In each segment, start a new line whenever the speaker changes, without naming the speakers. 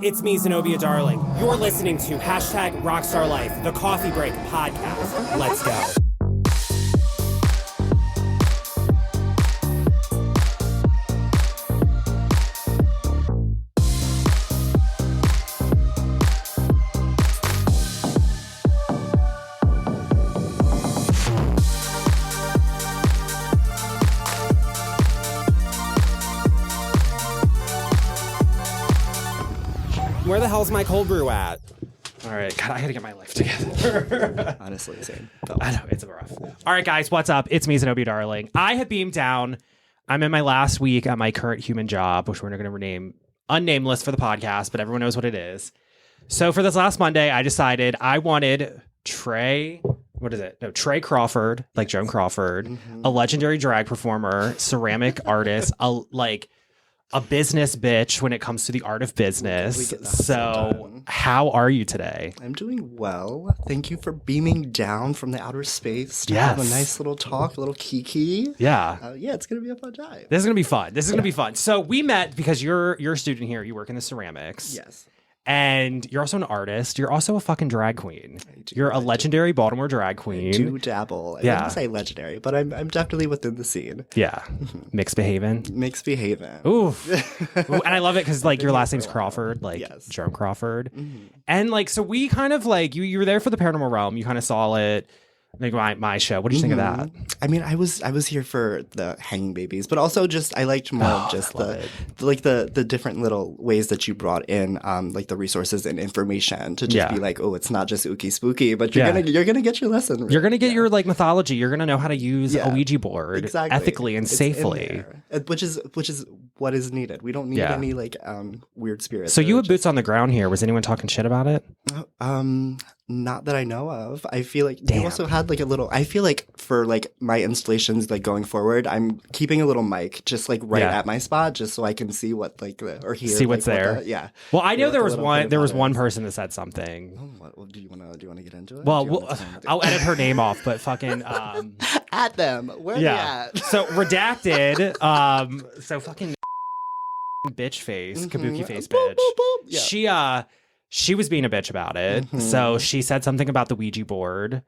It's me, Zenobia Darling. You're listening to #RockstarLife, the Coffee Break podcast. Let's go. Where the hell's my cold brew at? All right, God, I gotta get my life together.
Honestly, same.
I know, it's rough. All right, guys, what's up? It's me, Zenobia Darling. I have beamed down. I'm in my last week at my current human job, which we're going to rename unnameless for the podcast, but everyone knows what it is. So for this last Monday, I decided I wanted Tre Crawford, like Joan Crawford, a legendary drag performer, ceramic artist, a business bitch when it comes to the art of business. So how are you today?
I'm doing well. Thank you for beaming down from the outer space to
Yes.
have a nice little talk, a little kiki.
Yeah.
Yeah, it's going to be a fun time.
This is going to be fun. So we met because you're a student here. You work in the ceramics.
Yes.
And you're also an artist. You're also a fucking drag queen. You're a legendary Baltimore drag queen.
I do dabble. I wouldn't say legendary, but I'm definitely within the scene.
Yeah. MXBHVN.
MXBHVN.
Ooh. And I love it because like your last name's Crawford, like
Yes.
Joan Crawford. And like, so we kind of like, you were there for the paranormal realm. You kind of saw it. Like my show. What did you think of that?
I mean, I was here for the hanging babies, but also just I liked more of just the different little ways that you brought in like the resources and information to just be like, oh, it's not just ooky spooky, but you're gonna get your lesson.
You're gonna get your like mythology. You're gonna know how to use a Ouija board ethically and safely,
which is what is needed. We don't need any like weird spirits.
So you have boots on the ground here. Was anyone talking shit about it?
Not that I know of. I feel like you also had like a little. I feel like for like my installations, like going forward, I'm keeping a little mic just like right at my spot, just so I can see what like or hear.
See what's
like,
there. Well, I know there was one. There was one person that said something.
What do you want to get into it?
Well, I'll edit her name off, but fucking
at them. Where they at?
So redacted. So fucking bitch face, kabuki face bitch.
Boop, boop. Yeah.
She was being a bitch about it. So she said something about the Ouija board.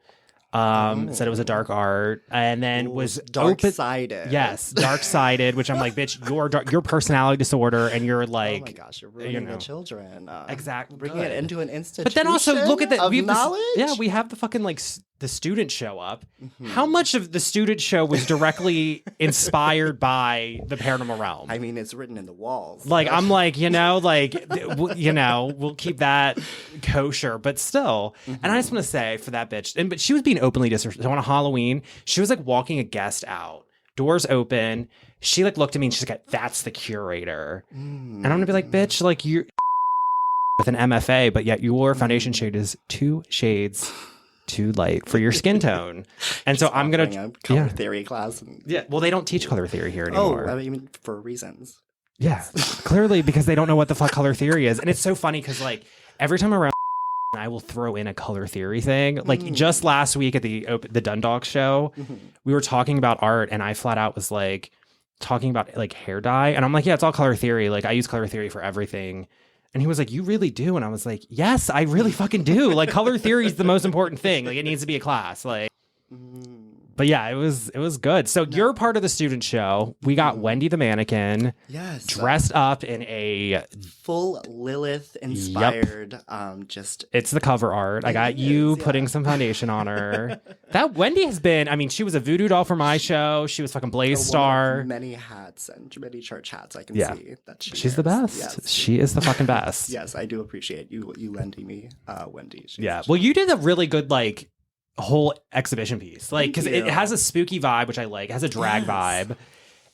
Said it was a dark art, and then was
dark-sided.
Yes, dark-sided. Which I'm like, bitch, your personality disorder, and you're like,
oh my gosh, you're ruining the children.
Exactly,
bringing it into an institution.
But then also look at that.
We have knowledge.
We have the fucking like the student show up. How much of the student show was directly inspired by the paranormal realm?
I mean, it's written in the walls.
Like I'm like, we'll keep that kosher, but still. And I just want to say for that bitch, but she was being openly disrespectful on a Halloween. She was like walking a guest out, doors open. She like looked at me and she's like, "That's the curator," and I'm gonna be like, "Bitch, like you're with an MFA, but yet your foundation shade is 2 shades." Too light for your skin tone. And so I'm going to
color theory class.
Well, they don't teach color theory here anymore.
Oh, I mean, for reasons.
Yeah, clearly because they don't know what the fuck color theory is. And it's so funny because like every time around I will throw in a color theory thing. Like just last week at the Dundalk show, we were talking about art and I flat out was like talking about like hair dye. And I'm like, yeah, it's all color theory. Like I use color theory for everything. And he was like, you really do? And I was like, yes, I really fucking do. Like color theory is the most important thing. Like it needs to be a class. Like, but yeah, it was good. So you're part of the student show. We got Wendy the mannequin, dressed up in a
full Lilith inspired.
It's the cover art. I got you putting some foundation on her. That Wendy has been. I mean, she was a voodoo doll for my show. She was fucking Blaze Star.
Many hats and many church hats. I can see that
she's the best. Yes. She is the fucking best.
Yes, I do appreciate you lending me Wendy.
Well, you did a really good like whole exhibition piece, like because it has a spooky vibe, which I like. It has a drag vibe,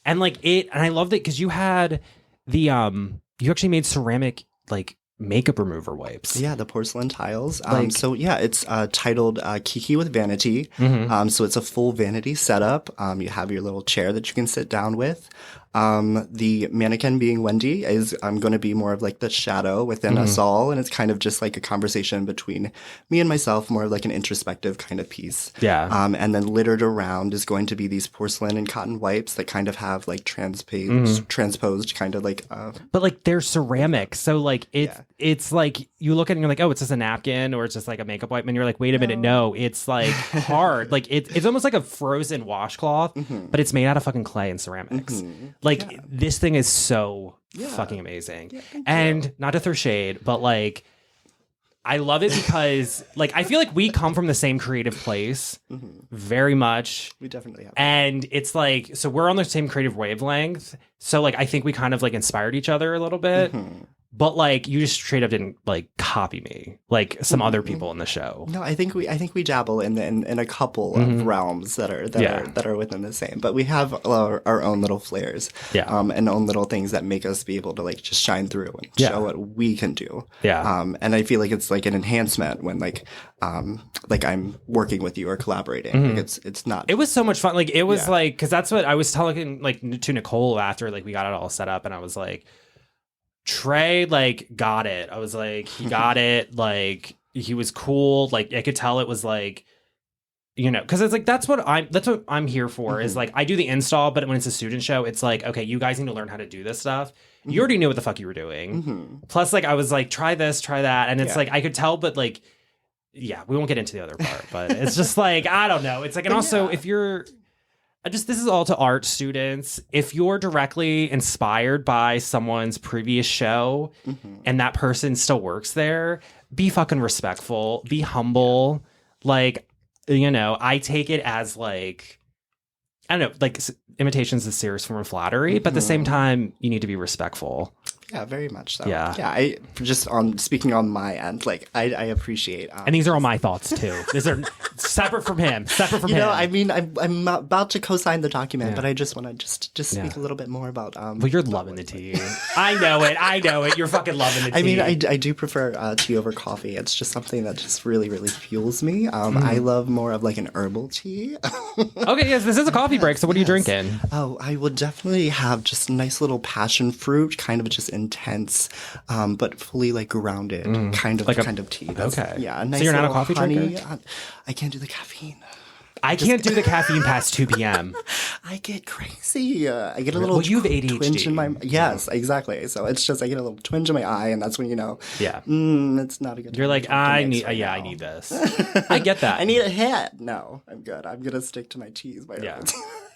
and like and I loved it because you had the you actually made ceramic like makeup remover wipes.
Yeah, the porcelain tiles. So yeah, it's titled Kiki with Vanity. So it's a full vanity setup. You have your little chair that you can sit down with. The mannequin being Wendy is going to be more of like the shadow within us all, and it's kind of just like a conversation between me and myself, more of like an introspective kind of piece.
Yeah.
And then littered around is going to be these porcelain and cotton wipes that kind of have like transposed kind of like.
But like they're ceramic, so like it's like you look at it and you're like, oh, it's just a napkin or it's just like a makeup wipe, and you're like, wait a minute, no, it's like hard, like it's almost like a frozen washcloth, but it's made out of fucking clay and ceramics. Like this thing is so fucking amazing. Yeah, and not to throw shade, but like I love it because like I feel like we come from the same creative place very much.
We definitely have.
And it's like, so we're on the same creative wavelength. So like I think we kind of like inspired each other a little bit. But like you just straight up didn't like copy me like some other people in the show.
No, I think we dabble in a couple of realms that are within the same, but we have our own little flares, and own little things that make us be able to like just shine through and show what we can do. And I feel like it's like an enhancement when like I'm working with you or collaborating. Like it's not.
It was so much fun. Like it was like, because that's what I was telling like to Nicole after like we got it all set up, and I was like, Tre like got it. I was like, he got it. Like he was cool. Like I could tell it was like, you know, because it's like that's what I'm here for. Is like I do the install, but when it's a student show, it's like, okay, you guys need to learn how to do this stuff. You already knew what the fuck you were doing. Plus, like I was like, try this, try that, and it's like I could tell, but like, yeah, we won't get into the other part. But it's just like I don't know. It's like, and also if you're this is all to art students. If you're directly inspired by someone's previous show and that person still works there, be fucking respectful, be humble. Like, you know, I take it as like, I don't know, like imitation's a serious form of flattery, but at the same time, you need to be respectful.
Yeah, very much so.
Yeah.
I just speaking on my end, like I appreciate.
And these are all my thoughts too. These are separate from him. Separate from him.
You know, I mean, I'm about to co-sign the document, but I just want to just speak a little bit more about.
Well, you're loving the tea. I know it. You're fucking loving the tea.
I mean, I do prefer tea over coffee. It's just something that just really, really fuels me. I love more of like an herbal tea.
Okay, yes, this is a coffee break. So what are you drinking?
Oh, I will definitely have just a nice little passion fruit, kind of just intense, but fully like grounded kind of tea. Yeah. A nice
so you're not a coffee
honey
drinker?
I can't do the caffeine.
I can't do the caffeine past 2 p.m.
I get crazy. I get a little
you have ADHD.
Twinge in my yes, exactly. So it's just I get a little twinge in my eye, and that's when you know.
Yeah,
it's not a good.
You're like I need. I need this. I get that.
I need a hit. No, I'm good. I'm gonna stick to my teas.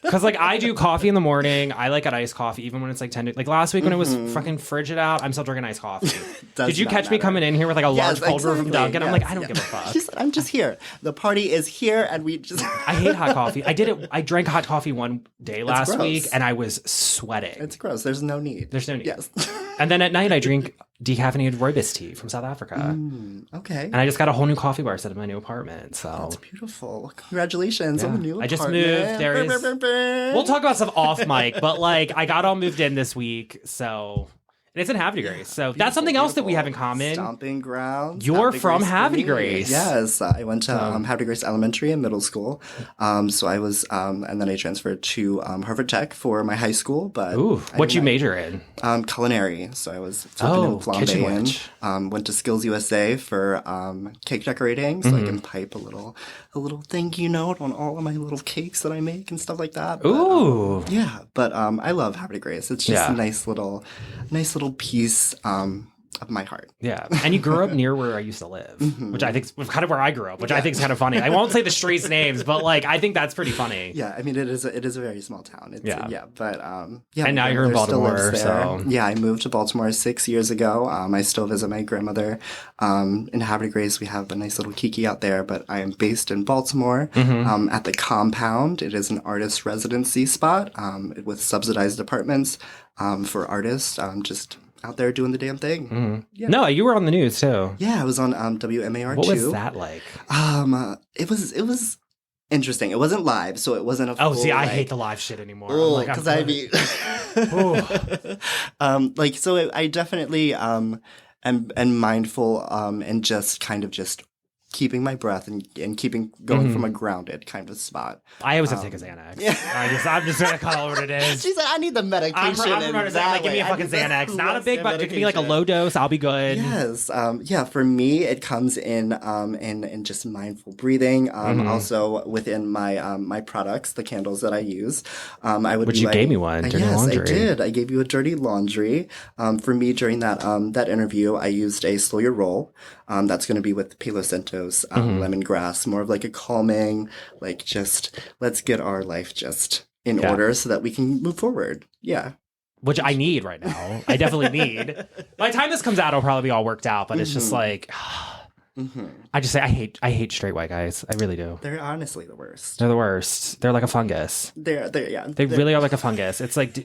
Because like I do coffee in the morning. I like an iced coffee even when it's like 10. Like last week when it was fucking frigid out, I'm still drinking iced coffee. Did you catch me coming in here with like a large cold brew from Dunkin'? I'm like, I don't give a fuck.
I'm just here. The party is here, and we just.
I hate hot coffee. I drank hot coffee one day last week, and I was sweating.
It's gross. There's no need.
Yes. And then at night I drink decaffeinated rooibos tea from South Africa.
Okay.
And I just got a whole new coffee bar set in my new apartment. So
that's beautiful. Congratulations on the new apartment.
I just moved. We'll talk about stuff off mic, but like I got all moved in this week, so. And it's in Havre de Grace. So that's something else that we have in common.
Stomping grounds.
You're from Havre de Grace.
Yes. I went to Havre de Grace Elementary and middle school. So I was, and then I transferred to Harvard Tech for my high school. But
what'd you major in?
Culinary. So I was flipping and flambeing. Went to Skills USA for cake decorating. So I can pipe a little thank you note on all of my little cakes that I make and stuff like that. But, yeah. But I love Havre de Grace. It's just a nice little piece of my heart.
Yeah. And you grew up near where I used to live, which I think is kind of where I grew up, which I think is kind of funny. I won't say the streets names, but like I think that's pretty funny.
Yeah, I mean it is a very small town. But
and now you're in Baltimore, so
yeah, I moved to Baltimore 6 years ago. I still visit my grandmother in Havre de Grace. We have a nice little kiki out there, but I am based in Baltimore at the Compound. It is an artist residency spot with subsidized apartments for artists. Just out there doing the damn thing.
Yeah. No, you were on the news too.
Yeah, I was on WMAR.
What was that like?
It was interesting. It wasn't live, so it wasn't a full,
I hate the live shit anymore.
Because I mean, I definitely am mindful and just kind of just keeping my breath and keeping going from a grounded kind of spot.
I always have to take a Xanax. Yeah. I'm just gonna call it what it is.
She said, I need the medication.
Like, give me a fucking Xanax. Not a big, but give me like a low dose. I'll be good.
Yes. Yeah. For me, it comes in just mindful breathing. Also within my my products, the candles that I use. I would. Which
you gave me one. Dirty laundry.
I did. I gave you a dirty laundry. For me, during that interview, I used a Slow Your Roll. That's going to be with Palo Santos, lemongrass, more of like a calming, like just let's get our life just in order so that we can move forward. Yeah.
Which I need right now. I definitely need. By the time this comes out, it'll probably be all worked out, but it's just like, I just say, I hate straight white guys. I really do.
They're honestly the worst.
They're the worst. They're like a fungus. They really are like a fungus. It's like,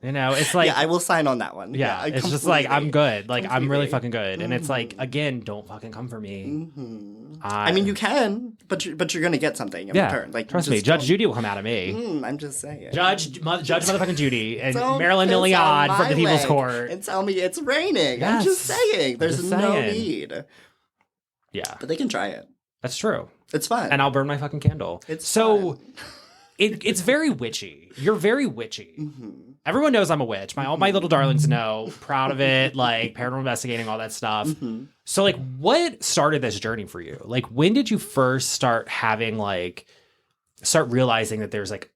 you know, it's like...
Yeah, I will sign on that one.
Yeah, it's just like, I'm good. Like, I'm really fucking good. And it's like, again, don't fucking come for me.
I mean, you can, but you're going to get something in return. Like,
trust me, Judge Judy will come out of me.
I'm just saying.
Judge motherfucking Judy and Marilyn Milian from the People's Court.
And tell me it's raining. Yes. I'm just saying. There's no need.
Yeah.
But they can try it.
That's true.
It's fun.
And I'll burn my fucking candle.
It's
fun. It's very witchy. You're very witchy. Everyone knows I'm a witch. All my little darlings know. Proud of it. Like paranormal investigating, all that stuff. So like, what started this journey for you? Like, when did you first start realizing that there's like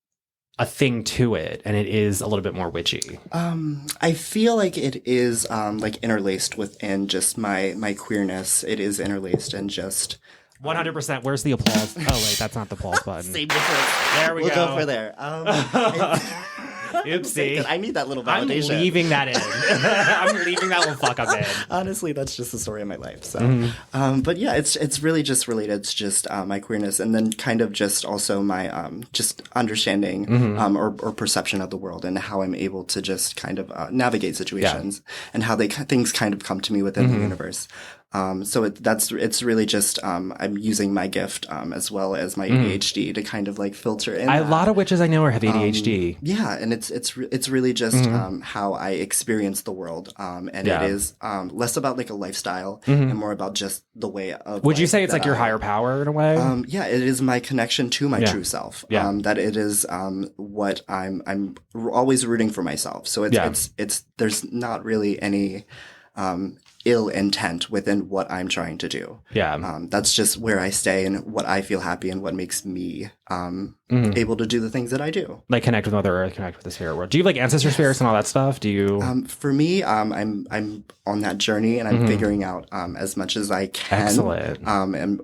a thing to it, and it is a little bit more witchy?
I feel like it is like interlaced within just my queerness. It is interlaced and just.
100%. Where's the applause? Oh, wait, that's not the applause button.
Same difference.
There we go.
We'll go for there.
Oopsie.
I need that little validation.
I'm leaving that in. I'm leaving that little fuck up in.
Honestly, that's just the story of my life. So, but yeah, it's really just related to just my queerness, and then kind of just also my just understanding or perception of the world, and how I'm able to just kind of navigate situations, and how things kind of come to me within the universe. So it's really just I'm using my gift as well as my ADHD to kind of like filter in.
A lot of witches I know have ADHD.
Yeah, and it's really just how I experience the world, and it is less about like a lifestyle and more about just the way of.
Would you say it's like your higher power in a way?
Yeah, it is my connection to my true self. That it is what I'm always rooting for myself. So it's there's not really any. Ill intent within what I'm trying to do. Yeah. That's just where I stay and what I feel happy and what makes me able to do the things that I do.
Like connect with Mother Earth, connect with the spirit world. Do you have like ancestor spirits and all that stuff? Do you?
For me, I'm on that journey and I'm figuring out as much as I can.
Excellent.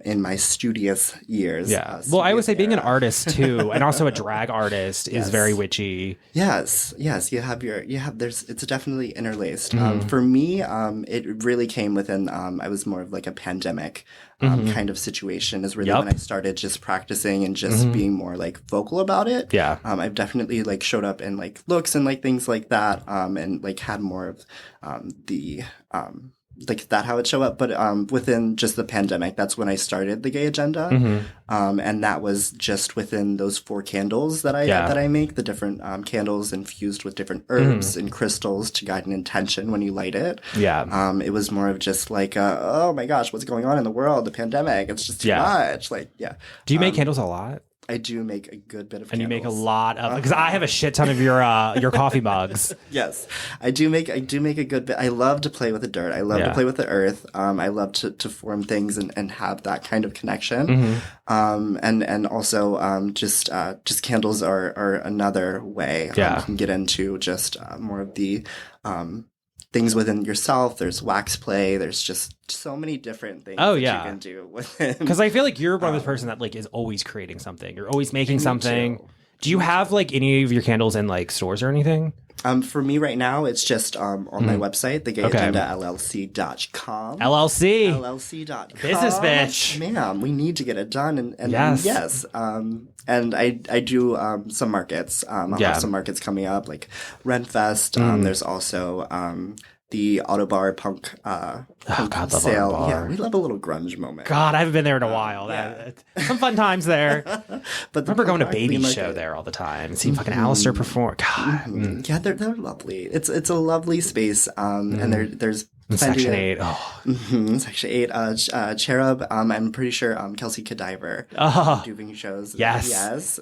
In my studious years.
Yeah. Well, I would say being an artist too, and also a drag artist is very witchy.
Yes. It's definitely interlaced. For me, it really came within, I was more of like a pandemic kind of situation is really when I started just practicing and just being more like vocal about it. Yeah. I've definitely like showed up in like looks and like things like that, and like had more of the like that how it show up, but within just the pandemic, that's when I started the gay agenda, and that was just within those 4 candles that I make, the different candles infused with different herbs and crystals to guide an intention when you light it. Yeah, it was more of just like, oh my gosh, what's going on in the world? The pandemic, it's just too much. Like,
do you make candles a lot?
I do make a good bit of candles.
And you make a lot of, because I have a shit ton of your coffee mugs.
Yes, I do make a good bit. I love to play with the dirt. I love to play with the earth. I love to form things and have that kind of connection. And also just candles are another way. You can get into just more of the things within yourself. There's wax play. There's just so many different things that you can do within.
Because I feel like you're one of the person that like is always creating something. You're always making something. Do you have like any of your candles in like stores or anything?
For me right now, it's just on my website, thegayagenda.llc.com.
LLC.com.
Business bitch. Ma'am, we need to get it done. And yes. And I do some markets. I'll have some markets coming up, like Renfest. There's also the Autobar Punk sale.
Autobar.
Yeah, we love a little grunge moment.
God, I haven't been there in a while. Some fun times there. But I remember going to Baby's show there all the time. Seeing fucking Alistair perform. God.
Yeah, they're lovely. It's a lovely space. And there's
Section 8. Oh.
Section 8. Cherub. I'm pretty sure Kelsey Cadaver doing shows.
Yes.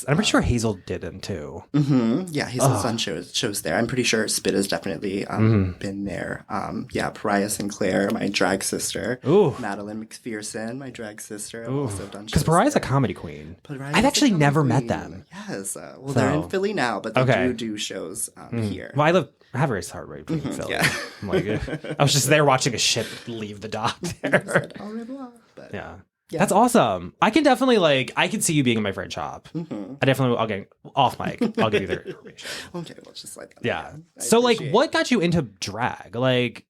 I'm pretty sure Hazel did them too.
Yeah, Hazel's done shows there. I'm pretty sure Spit has definitely been there. Pariah Sinclair, my drag sister.
Ooh.
Madeline McPherson, my drag sister. I've also done shows.
Because Pariah's a comedy queen. I've actually never met them.
Yes. They're in Philly now, but they do shows here.
Well, I have a race hard rate in Philly. Yeah. I'm like, I was just there watching a ship leave the dock there. Yeah. That's awesome. I can definitely I can see you being in my friend shop. I'll get off mic. I'll give you their information.
Okay, well, just like that.
Yeah. So what got you into drag? Like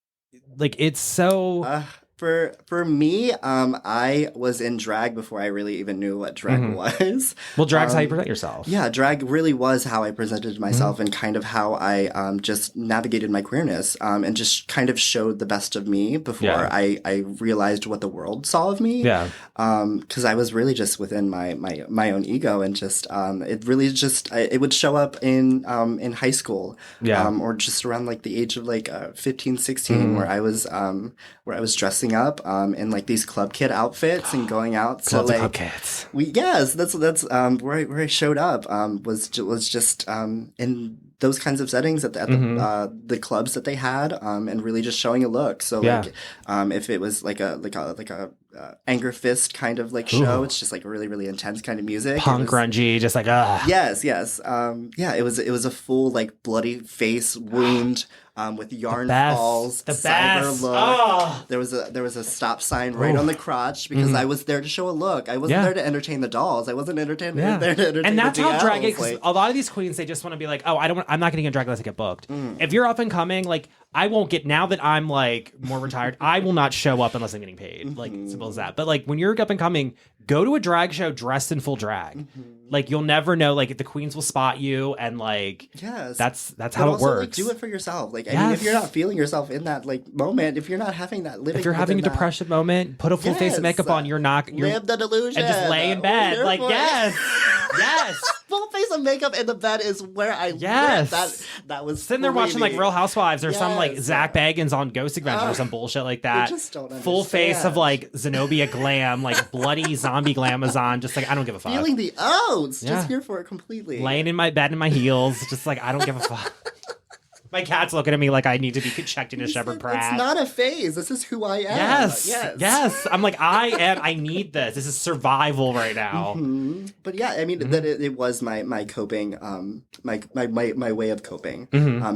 it's so.
For me, I was in drag before I really even knew what drag was.
Well, drag's how you present yourself.
Yeah, drag really was how I presented myself and kind of how I just navigated my queerness and just kind of showed the best of me before I realized what the world saw of me. Yeah. Because I was really just within my own ego and just it really just it would show up in high school. Or just around the age of 15, 16 where I was dressing up in these club kid outfits and going out. So
club kids.
That's where I showed up was just in those kinds of settings at the clubs that they had and really just showing a look. So if it was like a anger fist kind of show, it's just really really intense kind of music,
punk grungy, just
yes it was a full bloody face wound with yarn balls, cyber look. There was a stop sign right on the crotch because I was there to show a look. I wasn't there to entertain the dolls. I wasn't there to entertain
and that's
the
how drag
DLs.
is. A lot of these queens, they just want to be like, I'm not getting a drag unless I get booked. If you're up and coming, I won't get, now that I'm more retired, I will not show up unless I'm getting paid. Simple as that. But when you're up and coming, go to a drag show dressed in full drag. You'll never know. The queens will spot you, and that's how it works.
Do it for yourself. I mean, if you're not feeling yourself in that moment, if you're not having that living,
if you're having a depression moment, put a full face of makeup on. You're
live the delusion
and just lay in bed. Yes.
Full face of makeup in the bed is where I live. That was
sitting there watching Real Housewives or some Zach Bagans on Ghost Adventure or some bullshit like that.
Just don't understand.
Full face of Zenobia glam, bloody zombie glamazon. Just I don't give a fuck.
Feeling the oats. Just here for it completely.
Laying in my bed in my heels. Just I don't give a fuck. My cat's looking at me like I need to be checked into Shepherd Pratt.
It's not a phase. This is who I am.
Yes. I'm I need this. This is survival right now.
But yeah, I mean, that it was my coping, my way of coping.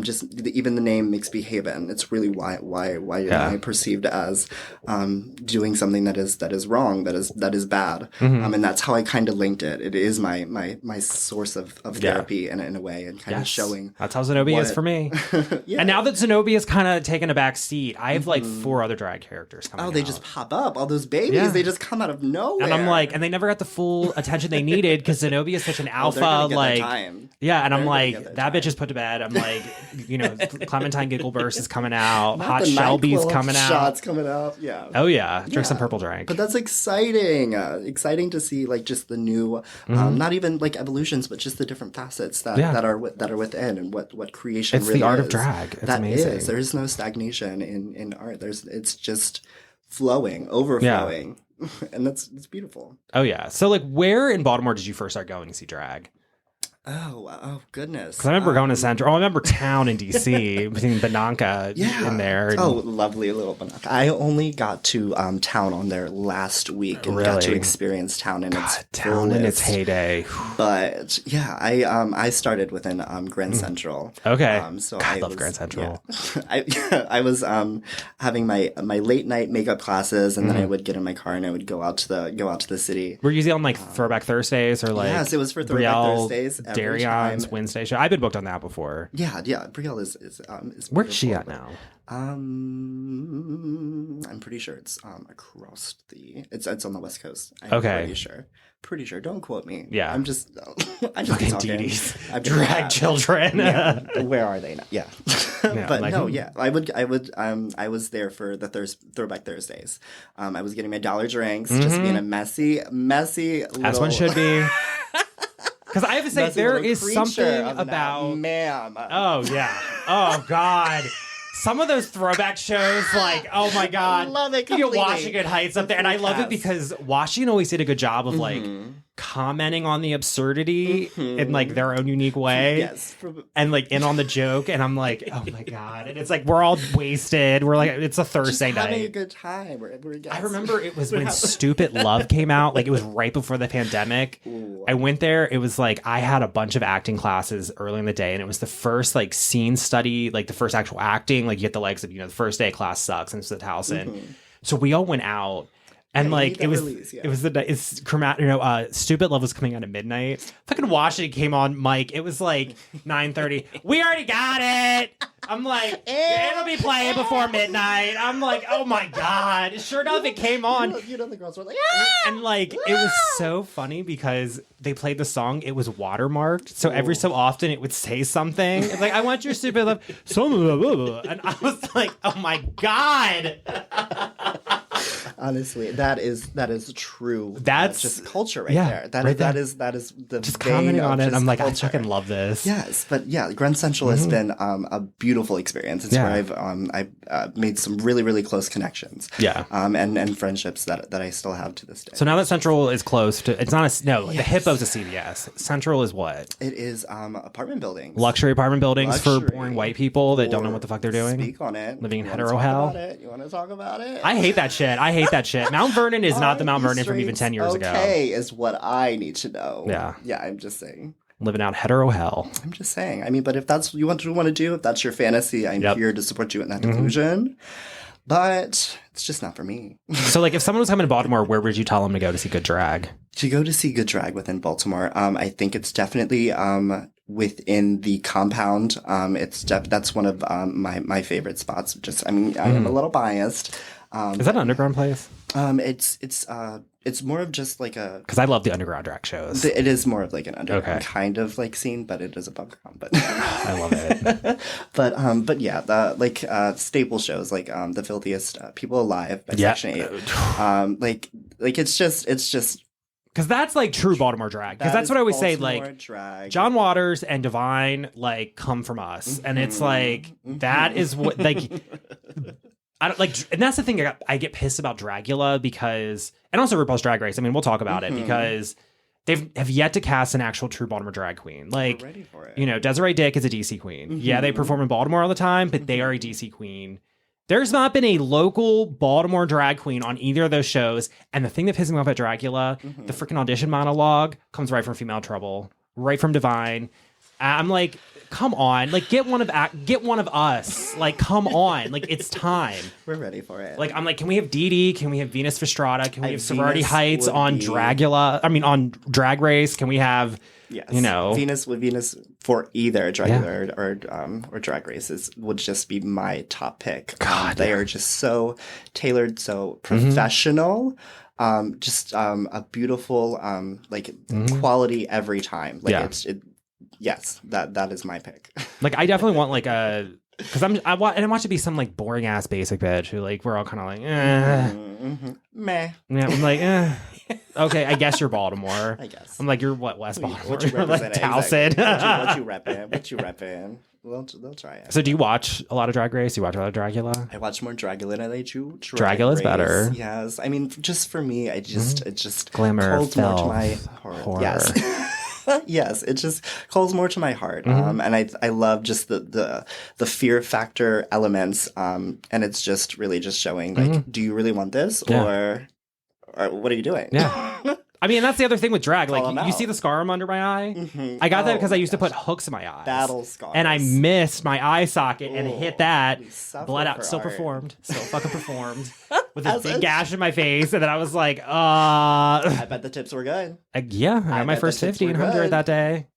Just even the name MXBHVN. It's really why I perceived as doing something that is wrong, that is bad, and that's how I kind of linked it. It is my source of therapy in a way, and kind of showing.
That's how Zenobia is for me. And now that Zenobia's kind of taken a back seat, I have 4 other drag characters coming out.
They just pop up. All those babies, they just come out of nowhere.
And I'm and they never got the full attention they needed because Zenobia is such an alpha. And I'm that bitch is put to bed. I'm Clementine Giggleburst is coming out.
Not
Hot Shelby's coming out.
Shots coming out. Yeah.
Oh yeah. Drink some purple drink.
But that's exciting. Exciting to see just the new, not even evolutions, but just the different facets that are within and what creation
it's
really
the art
is.
Of drag. It's amazing.
There is no stagnation in art. It's just flowing, overflowing, and it's beautiful.
Oh yeah. So where in Baltimore did you first start going to see drag?
Oh goodness!
Because I remember going to Central. I remember town in DC, between Bonanca in there.
And... lovely little Bonanca. I only got to town on there last week and got to experience town in its
heyday.
But yeah, I started within Grand Central.
Okay.
So
I love Grand Central.
Yeah. I was having my late night makeup classes, and then I would get in my car and I would go out to the city.
Were you usually on Throwback Thursdays or
Yes, it was for Throwback Thursdays.
Darion's Wednesday show. I've been booked on that before.
Yeah. Brielle is
where's she at now?
I'm pretty sure it's across it's on the West Coast. I'm pretty sure. Don't quote me.
Yeah.
I'm just
fucking
talking.
Drag children.
Where are they now? Yeah. But I was there for the Throwback Thursdays. I was getting my dollar drinks, just being a messy little...
As one should be. Because I have to say, there is something about...
Ma'am.
Oh, yeah. Oh, God. some of those throwback shows, like, oh my God.
I love it
You
completely.
get Washington Heights up there. And I love it because Washington always did a good job of like commenting on the absurdity in like their own unique way.
Yes.
And like in on the joke. And I'm like, oh my God. And it's like, we're all wasted. We're like, it's a Thursday
Just having a
night.
good time.
I remember it was when Stupid Love came out. Like it was right before the pandemic.
Ooh.
I went there. It was like, I had a bunch of acting classes early in the day. And it was the first like scene study, like the first actual acting. Like you get the legs of, the first day of class sucks and it's the Towson. So we all went out. And like it was it's Stupid Love was coming out at midnight. Fucking Washington came on mic. It was like 9:30. We already got it. I'm like, it'll be playing before midnight. I'm like, oh my God. Sure enough, it came on.
The girls were like,
and like it was so funny because they played the song. It was watermarked, so every so often it would say something. It's like, I want your Stupid Love. And I was like, oh my God.
Honestly, that is true.
That's
just culture right there. That is the
just
vein
commenting
of
on it.
just
I'm like,
culture.
I fucking love this.
Yes, but yeah, Grand Central has been a beautiful experience. It's where I've made some really, really close connections.
Yeah.
And friendships that I still have to this day.
So now that Central is close to, it's not the Hippo's a CVS. Central is what?
It is apartment buildings.
Luxury apartment buildings for
Luxury.
boring white people that don't know what the fuck they're doing.
Speak on it.
Living in
You
hetero
wanna
hell.
talk about it? You want to talk about it?
I hate that shit. Mount Vernon is not the Mount Vernon from even 10 years ago.
Okay, is what I need to know.
Yeah.
Yeah, I'm just saying.
Living out hetero hell.
I'm just saying. I mean, but if that's what you want to do, if that's your fantasy, I'm here to support you in that delusion. But it's just not for me.
So, like, if someone was coming to Baltimore, where would you tell them to go to see good drag?
To go to see good drag within Baltimore, I think it's definitely within the compound. That's one of my favorite spots. I am a little biased.
Is that an underground place?
It's more of just like a...
Because I love the underground drag shows.
It is more of like an underground kind of like scene, but it is above ground. But
I love it.
but yeah, the staple shows like The Filthiest People Alive by Section 8. Like it's just
because that's like true Baltimore drag. Because that's what I always say.
Baltimore
Like
drag.
John Waters and Divine like come from us, and it's like that is what like. I don't like, and that's the thing I get pissed about Dragula because, and also RuPaul's Drag Race. I mean, we'll talk about it because have yet to cast an actual true Baltimore drag queen. Like,
We're ready for it.
Desiree Dick is a DC queen. Yeah, they perform in Baltimore all the time, but they are a DC queen. There's not been a local Baltimore drag queen on either of those shows. And the thing that pisses me off at Dragula, the freaking audition monologue comes right from Female Trouble, right from Divine. I'm like, come on, like get one of us. Like, come on, like it's time.
We're ready for it.
Like, I'm like, can we have Dee Dee? Can we have Venus Verstrata? Can we have Sorority
Venus
Heights on
Dragula?
on Drag Race? Can we have,
Venus for either Dragula or Drag Races would just be my top pick.
God,
they are just so tailored, so professional. Just a beautiful quality every time. Like yes, that is my pick.
Like, I definitely want like a, because I want it to be some like boring ass basic bitch who like we're all kind of like
meh.
Yeah, I'm like okay, I guess you're Baltimore.
I guess
I'm like, you're what, West Baltimore?
What you
like Towson.
Exactly. What you repping? They'll try it.
So do you watch a lot of Drag Race? Do you watch a lot of Dragula?
I watch more Dragula than I do
Dragula's better.
Yes, I mean, just for me, it just
glamour,
calls more to my heart.
horror.
Yes. Yes, it just calls more to my heart, and I love just the fear factor elements, and it's just really just showing like, do you really want this, or what are you doing?
Yeah. I mean, that's the other thing with drag.
Call
Like,
them
you
out.
see the scar under my eye? I got that because I used to put hooks in my eyes.
Battle scars.
And I missed my eye socket and hit that.
We suffer
Bled out.
for
Still
art.
performed. Still fucking performed. With a
As
big
a-
gash in my face. And then I was like,
I bet the tips were good.
yeah, I got my
bet
first
the tips were
1500
good.
that day.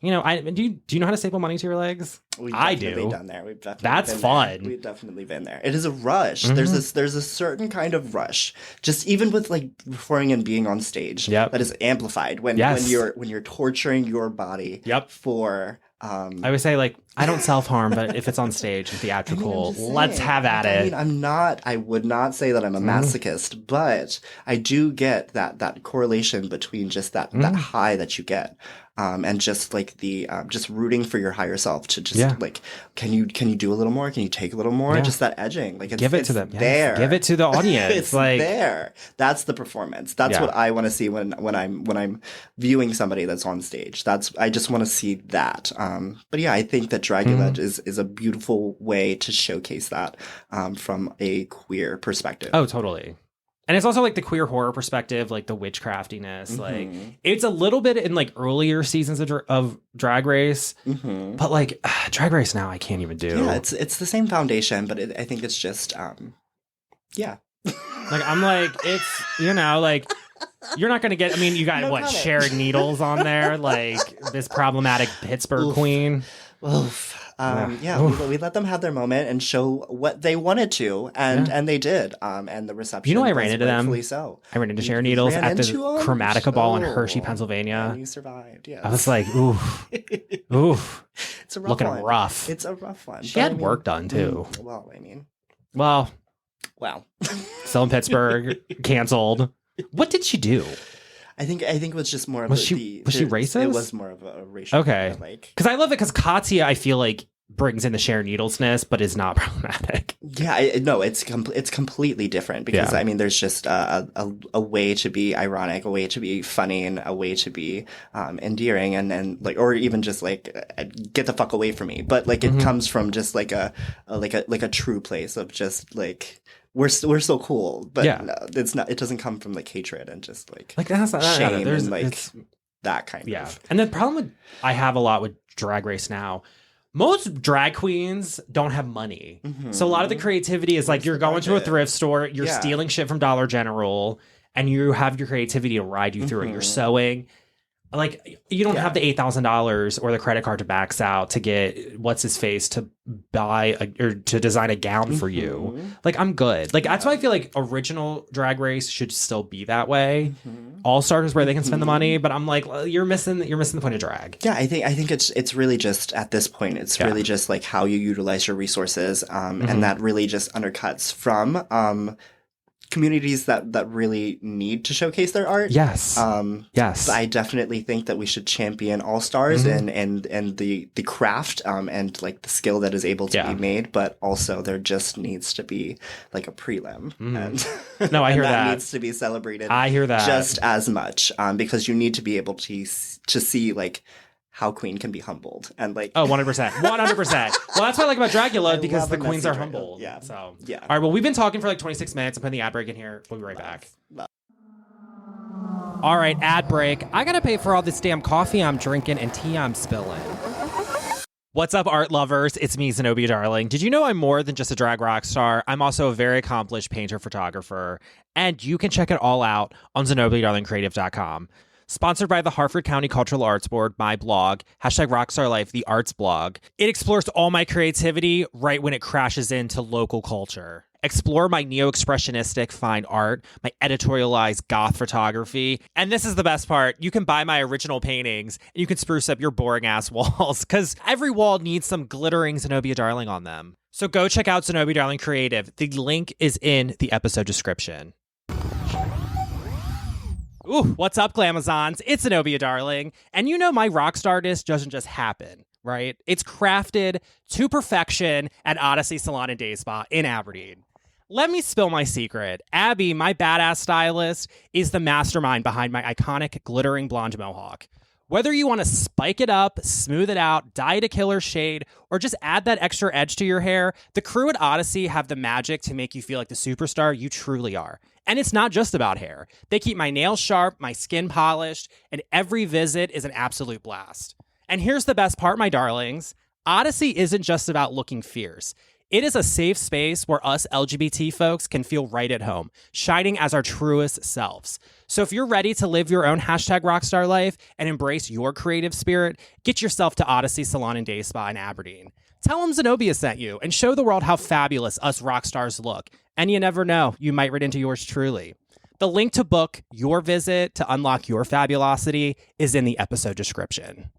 Do you know how to staple money to your legs?
We've
I
definitely
do.
done there. We've definitely
That's
been
fun.
There. We've definitely been there. It is a rush. There's a certain kind of rush. Just even with like performing and being on stage.
Yep.
That is amplified when you're torturing your body.
Yep.
For
I always say, like, I don't self-harm, but if it's on stage and theatrical, let's have at it.
I mean, I would not say that I'm a masochist, but I do get that correlation between just that high that you get. and just like the just rooting for your higher self to just like, can you do a little more? Can you take a little more? Just that edging, like
give it to them.
There,
give it to the audience.
It's
like
there. That's the performance. That's what I want to see when I'm viewing somebody that's on stage. I just want to see that. But yeah, I think that Dragula is a beautiful way to showcase that from a queer perspective.
Oh, totally. And it's also like the queer horror perspective, like the witchcraftiness. Like it's a little bit in like earlier seasons of Drag Race, but like Drag Race now I can't even do.
Yeah, it's the same foundation, but I think it's just yeah.
Like I'm like it's like you're not gonna get. I mean, you got what Sharon Needles on there, like this problematic Pittsburgh queen.
Oof. We let them have their moment and show what they wanted to, and they did. And the reception.
I ran into them.
So.
I ran into Sharon Needles at the Chromatica Ball in Hershey, Pennsylvania.
And you survived. Yeah.
I was like, oof.
It's a rough
looking
one.
rough.
It's a rough one.
She had work done too.
Wow.
Still in Pittsburgh, canceled. What did she do?
I think it was just more of
was she racist?
It was more of a racial.
Okay, because I love it because Katya, I feel like brings in the Sharon Needlesness, but is not problematic.
Yeah, it's completely different because I mean, there's just a way to be ironic, a way to be funny, and a way to be endearing, and like, or even just like get the fuck away from me. But like it comes from just like a true place of just like. We're so cool, but no, it's not. It doesn't come from like hatred and just like
that's not,
shame
there's
and like that kind of.
And the problem I have a lot with Drag Race now, most drag queens don't have money, so a lot of the creativity is like you're going to a thrift store, you're stealing shit from Dollar General, and you have your creativity to ride you through it. You're sewing. Like you don't have the $8,000 or the credit card to max out to get what's his face to buy or to design a gown for you. Like I'm good. Like that's why I feel like original Drag Race should still be that way. All Stars is where they can spend the money, but I'm like you're missing the point of drag. Yeah,
I think it's really just at this point it's really just like how you utilize your resources, and that really just undercuts from communities that really need to showcase their art.
Yes.
I definitely think that we should champion All Stars and the craft and like the skill that is able to be made, but also there just needs to be like a prelim. And
no, I hear that
needs to be celebrated.
I hear that
just as much because you need to be able to see like how Queen can be humbled and like
100%. Well, that's what I like about Dragula because the queens are humbled.
Yeah.
So
all
right. Well, we've been talking for like 26 minutes. I'm putting the ad break in here. We'll be right back. All right, ad break. I gotta pay for all this damn coffee I'm drinking and tea I'm spilling. What's up, art lovers? It's me, Zenobia Darling. Did you know I'm more than just a drag rock star? I'm also a very accomplished painter photographer, and you can check it all out on ZenobiaDarlingCreative.com. Sponsored by the Harford County Cultural Arts Board, my blog, #RockstarLife, the arts blog. It explores all my creativity right when it crashes into local culture. Explore my neo-expressionistic fine art, my editorialized goth photography, and this is the best part. You can buy my original paintings, and you can spruce up your boring-ass walls, because every wall needs some glittering Zenobia Darling on them. So go check out Zenobia Darling Creative. The link is in the episode description. Ooh, what's up, Glamazons? It's Zenobia Darling. And you know my rock stardust doesn't just happen, right? It's crafted to perfection at Odyssey Salon and Day Spa in Aberdeen. Let me spill my secret. Abby, my badass stylist, is the mastermind behind my iconic glittering blonde mohawk. Whether you want to spike it up, smooth it out, dye it a killer shade, or just add that extra edge to your hair, the crew at Odyssey have the magic to make you feel like the superstar you truly are. And it's not just about hair. They keep my nails sharp, my skin polished, and every visit is an absolute blast. And here's the best part, my darlings. Odyssey isn't just about looking fierce. It is a safe space where us LGBT folks can feel right at home, shining as our truest selves. So if you're ready to live your own #Rockstar life and embrace your creative spirit, get yourself to Odyssey Salon and Day Spa in Aberdeen. Tell them Zenobia sent you and show the world how fabulous us rock stars look. And you never know, you might run into yours truly. The link to book your visit to unlock your fabulosity is in the episode description.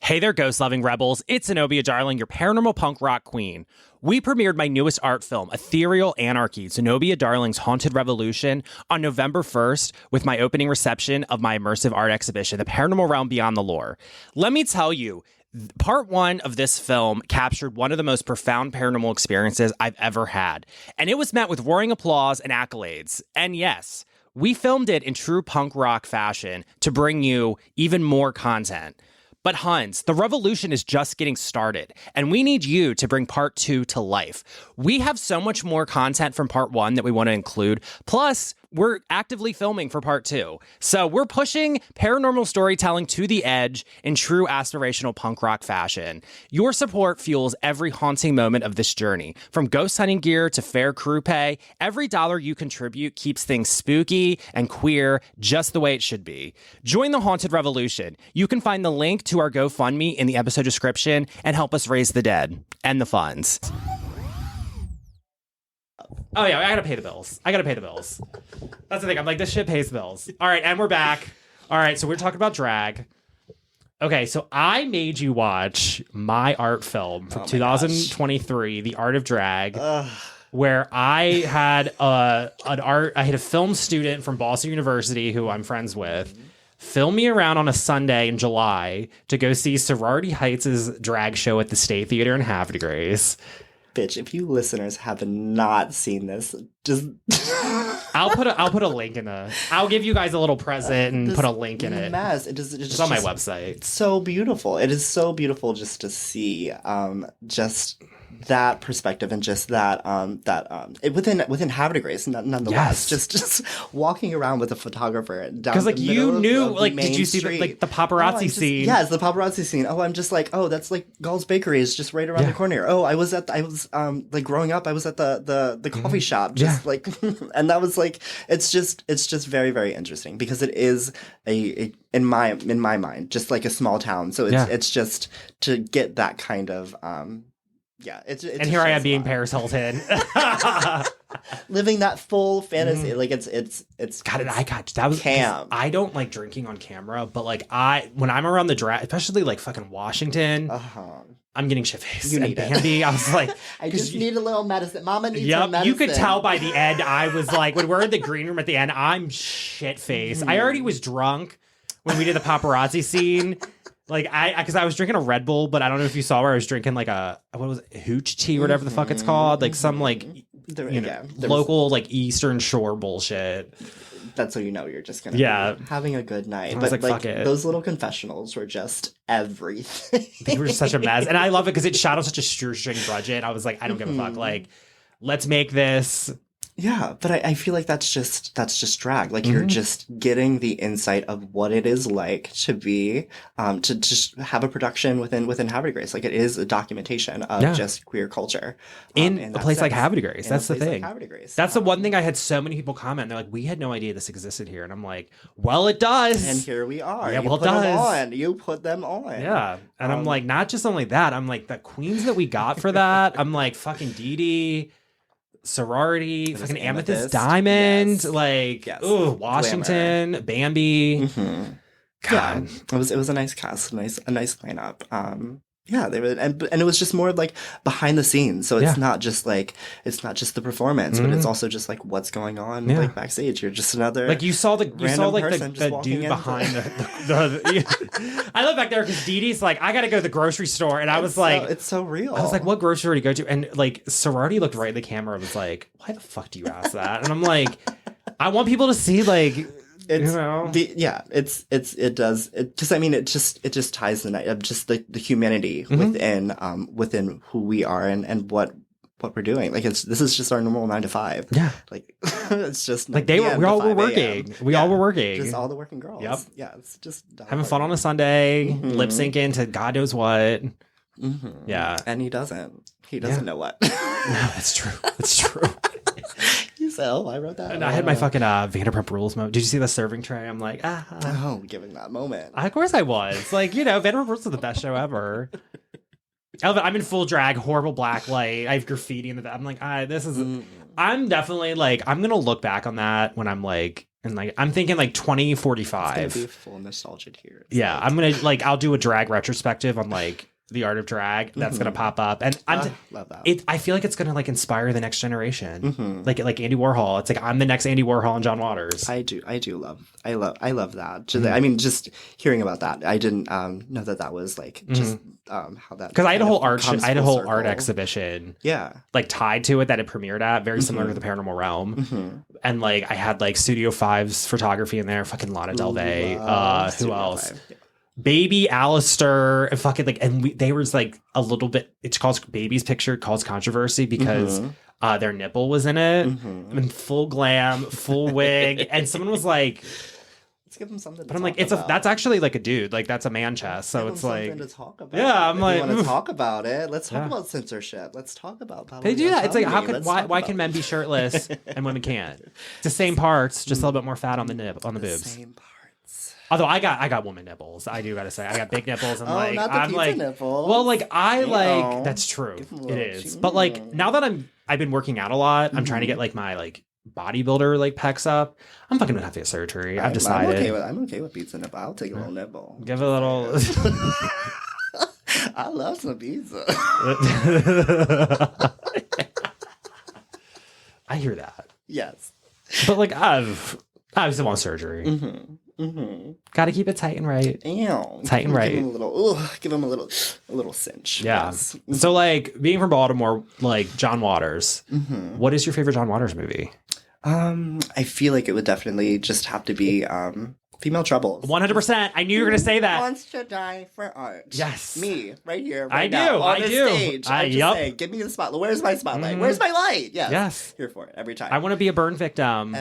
Hey there, ghost-loving rebels. It's Zenobia Darling, your paranormal punk rock queen. We premiered my newest art film, Ethereal Anarchy, Zenobia Darling's Haunted Revolution, on November 1st with my opening reception of my immersive art exhibition, The Paranormal Realm Beyond the Lore. Let me tell you, part one of this film captured one of the most profound paranormal experiences I've ever had, and it was met with roaring applause and accolades. And yes, we filmed it in true punk rock fashion to bring you even more content. But Huns, the revolution is just getting started, and we need you to bring part two to life. We have so much more content from part one that we want to include. Plus, we're actively filming for part two. So we're pushing paranormal storytelling to the edge in true aspirational punk rock fashion. Your support fuels every haunting moment of this journey. From ghost hunting gear to fair crew pay, every dollar you contribute keeps things spooky and queer just the way it should be. Join the Haunted Revolution. You can find the link to our GoFundMe in the episode description and help us raise the dead and the funds. Oh, yeah, I gotta pay the bills. That's the thing. I'm like, this shit pays bills. All right, and we're back. All right, so we're talking about drag. Okay, so I made you watch my art film from 2023, The Art of Drag, where I had a film student from Boston University who I'm friends with film me around on a Sunday in July to go see Sorority Heights' drag show at the State Theater in Havre de Grace.
Bitch, if you listeners have not seen this, just
I'll put a link in I'll give you guys a little present and put a link in it.
Mess.
It's on my website.
It's so beautiful. It is so beautiful just to see just that perspective and just that within Havre de Grace nonetheless.
Yes.
Just walking around with a photographer down
because like
the
you knew
of
like
did
you see the paparazzi scene?
Yes, the paparazzi scene. Oh, I'm just like, oh, that's like Gall's Bakery is just right around the corner. Oh, I was like growing up I was at the coffee shop just like and that was like it's just very, very interesting because it is a in my mind just like a small town. So it's just to get that kind of it's
and here I am being Paris Hilton,
living that full fantasy. Like it's
God, and that was
cam.
I don't like drinking on camera, but like when I'm around the drag, especially like fucking Washington, I'm getting shit faced.
You need
it. Bambi, I was like,
I just need a little medicine. Mama needs some medicine.
You could tell by the end. I was like, when we're in the green room at the end, I'm shit faced. I already was drunk when we did the paparazzi scene. Like because I was drinking a Red Bull, but I don't know if you saw where I was drinking like hooch tea or whatever the fuck it's called, like some like local like Eastern Shore bullshit.
That's how you know you're just gonna be having a good night. But like fuck it. Those little confessionals were just everything.
They were such a mess, and I love it because it shot on such a shoestring budget. I was like, I don't give a fuck. Like, let's make this.
Yeah, but I feel like that's just drag. Like you're just getting the insight of what it is like to be to just have a production within Havre de Grace. Like it is a documentation of just queer culture
in a place like Havre de Grace. That's the thing.
Like Havre de Grace.
That's the one thing I had so many people comment. They're like, we had no idea this existed here, and I'm like, well, it does.
And here we are.
Yeah, well, it does.
You put them on.
Yeah, and I'm like, not just only that. I'm like the queens that we got for that. I'm like fucking Dee Dee. Sorority, fucking Amethyst Diamond, Washington, Glamour. Bambi. God,
it was a nice cast, a nice lineup. They were, and it was just more like behind the scenes. So it's not just the performance, but it's also just like what's going on like backstage. You're just another
like you saw the dude behind the I love back there because Dee Dee's like, I gotta go to the grocery store, and I was like,
it's so real.
I was like, what grocery store do you go to? And like Sorority looked right at the camera and was like, why the fuck do you ask that? And I'm like, I want people to see like.
It's it does because I mean it just ties the night of just the humanity within who we are and what we're doing. Like this is just our normal 9 to 5.
Yeah,
like it's just
like we all were working. We all were working.
Just all the working girls.
Yep.
Yeah, it's just
having fun on a Sunday, lip syncing to God knows what. Yeah,
and he doesn't know what.
No, that's true. That's true.
So I wrote that.
And I had my fucking Vanderpump Rules moment. Did you see the serving tray? I'm like,
giving that moment.
Of course I was. Like, Vanderpump Rules is the best show ever. I'm in full drag, horrible black light. I have graffiti in the. I'm like, this is. I'm definitely like, I'm gonna look back on that when I'm like And like I'm thinking like 2045.
It's gonna be full nostalgia here.
Yeah, I'm gonna like I'll do a drag retrospective on like the art of drag. That's gonna pop up, and
love that.
I feel like it's gonna like inspire the next generation. Like Andy Warhol. It's like I'm the next Andy Warhol and John Waters.
I love that. I mean, just hearing about that, I didn't know that was like just how that,
because I had a whole art
circle.
exhibition.
Yeah,
like tied to it that it premiered at, very similar to the Paranormal Realm. And like I had like Studio 5's photography in there, fucking Lana Del Rey. Who else? Yeah. Baby Alistair, and fucking like, and they were like a little bit. It's called Baby's picture caused controversy because their nipple was in it, and full glam, full wig, and someone was like,
let's give them something.
But I'm like, that's actually like a dude, like that's a man chest. So it's like
something to talk about.
Yeah, I'm like,
want to talk about it. Let's talk about censorship. Let's talk about.
They do that. It's like why can men be shirtless and women can't? It's the same parts, just a little bit more fat on the boobs.
Same parts.
Although I got woman nipples, I do gotta say I got big nipples, and like
not the
I'm
pizza
like
nipples.
well, like I like that's true, it is. But like now that I've been working out a lot, I'm trying to get like my like bodybuilder like pecs up. I'm fucking gonna have to get surgery. I've decided.
I'm okay with pizza nipple. I'll take a little nipple.
Give it a little.
I love some pizza.
I hear that.
Yes,
but like I still want surgery. Got to keep it tight and right.
Ew.
Tight and right.
Give him a little cinch.
Yeah. Yes. So like being from Baltimore, like John Waters. What is your favorite John Waters movie?
I feel like it would definitely just have to be Female Troubles.
100%. I knew you were going to say that.
Wants to die for art.
Yes.
Me, right here,
I
right now,
do.
on
I
this
do.
stage. I'm just saying, give me the spotlight. Where's my spotlight? Where's my light? Yes.
Yes.
Here for it every time.
I want to be a burn victim.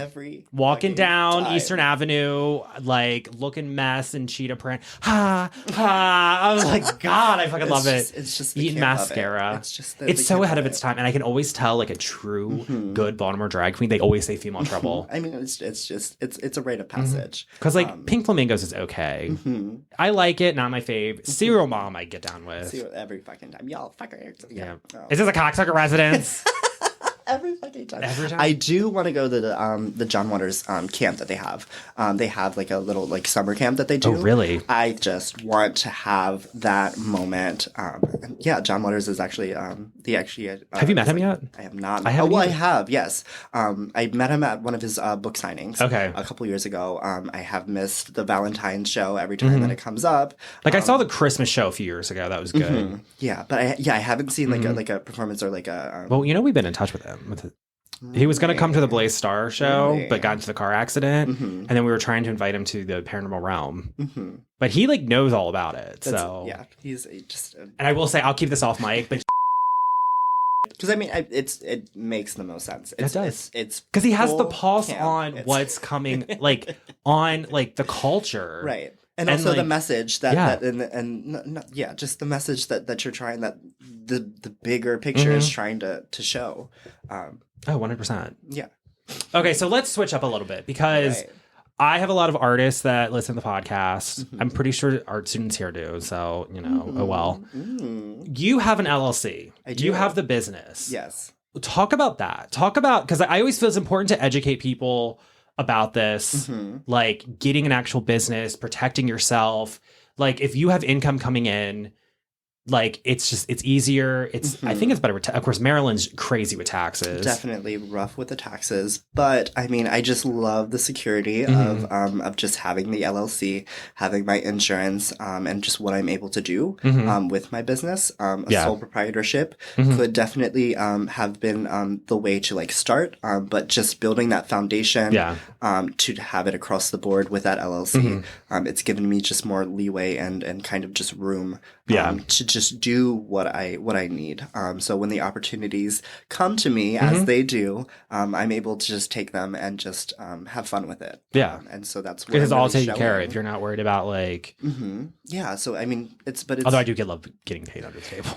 Walking down time. Eastern Avenue, like looking mess and cheetah print. Ha, ha. I was like, God, I fucking love it.
It's just
eating mascara.
It's just
it's so ahead of its time. And I can always tell like a true good Baltimore drag queen. They always say female trouble.
I mean, it's a rite of passage.
Because like Pink Flamingos is okay. I like it, not my fave. Serial Mom I get down with.
Every fucking time. Y'all fuckers.
Yeah. Oh. Is this a cocksucker residence?
Every fucking time.
Every time.
I do want to go to the John Waters camp that they have. They have like a little like summer camp that they do.
Oh, really?
I just want to have that moment. Yeah, John Waters is actually
have you met him yet?
I have not.
I have.
I have. Yes. I met him at one of his book signings.
Okay.
A couple years ago. I have missed the Valentine's show every time that it comes up.
Like I saw the Christmas show a few years ago. That was good.
Yeah, but I haven't seen like a performance or like a.
Well, you know, we've been in touch with him. He was going to come to the Blaze Star show, but got into the car accident, and then we were trying to invite him to the Paranormal Realm. But he like knows all about it. So
yeah, he's just.
And I will say, I'll keep this off mic, but
because I mean, it makes the most sense.
It does.
It's
because he has the pulse on what's coming, like on like the culture,
right? And also like, the message that just the message that you're trying, that the bigger picture is trying to show.
100%.
Yeah.
Okay, so let's switch up a little bit because I have a lot of artists that listen to the podcast. I'm pretty sure art students here do. So, you know, oh well. You have an LLC.
I do.
You have the business.
Yes.
Talk about that. Talk about, because I always feel it's important to educate people about this, like getting an actual business, protecting yourself. Like if you have income coming in, like it's easier. I think it's better. Of course, Maryland's crazy with taxes.
Definitely rough with the taxes, but I mean, I just love the security of just having the LLC, having my insurance, and just what I'm able to do with my business. Sole proprietorship could definitely have been the way to like start, but just building that foundation to have it across the board with that LLC, it's given me just more leeway and kind of just room to just do what I need. So when the opportunities come to me, as they do, I'm able to just take them and just have fun with it.
Yeah.
And so that's what
it's all taken care of. You're not worried about like...
Yeah. So, I mean, it's...
Although I do love getting paid under the table.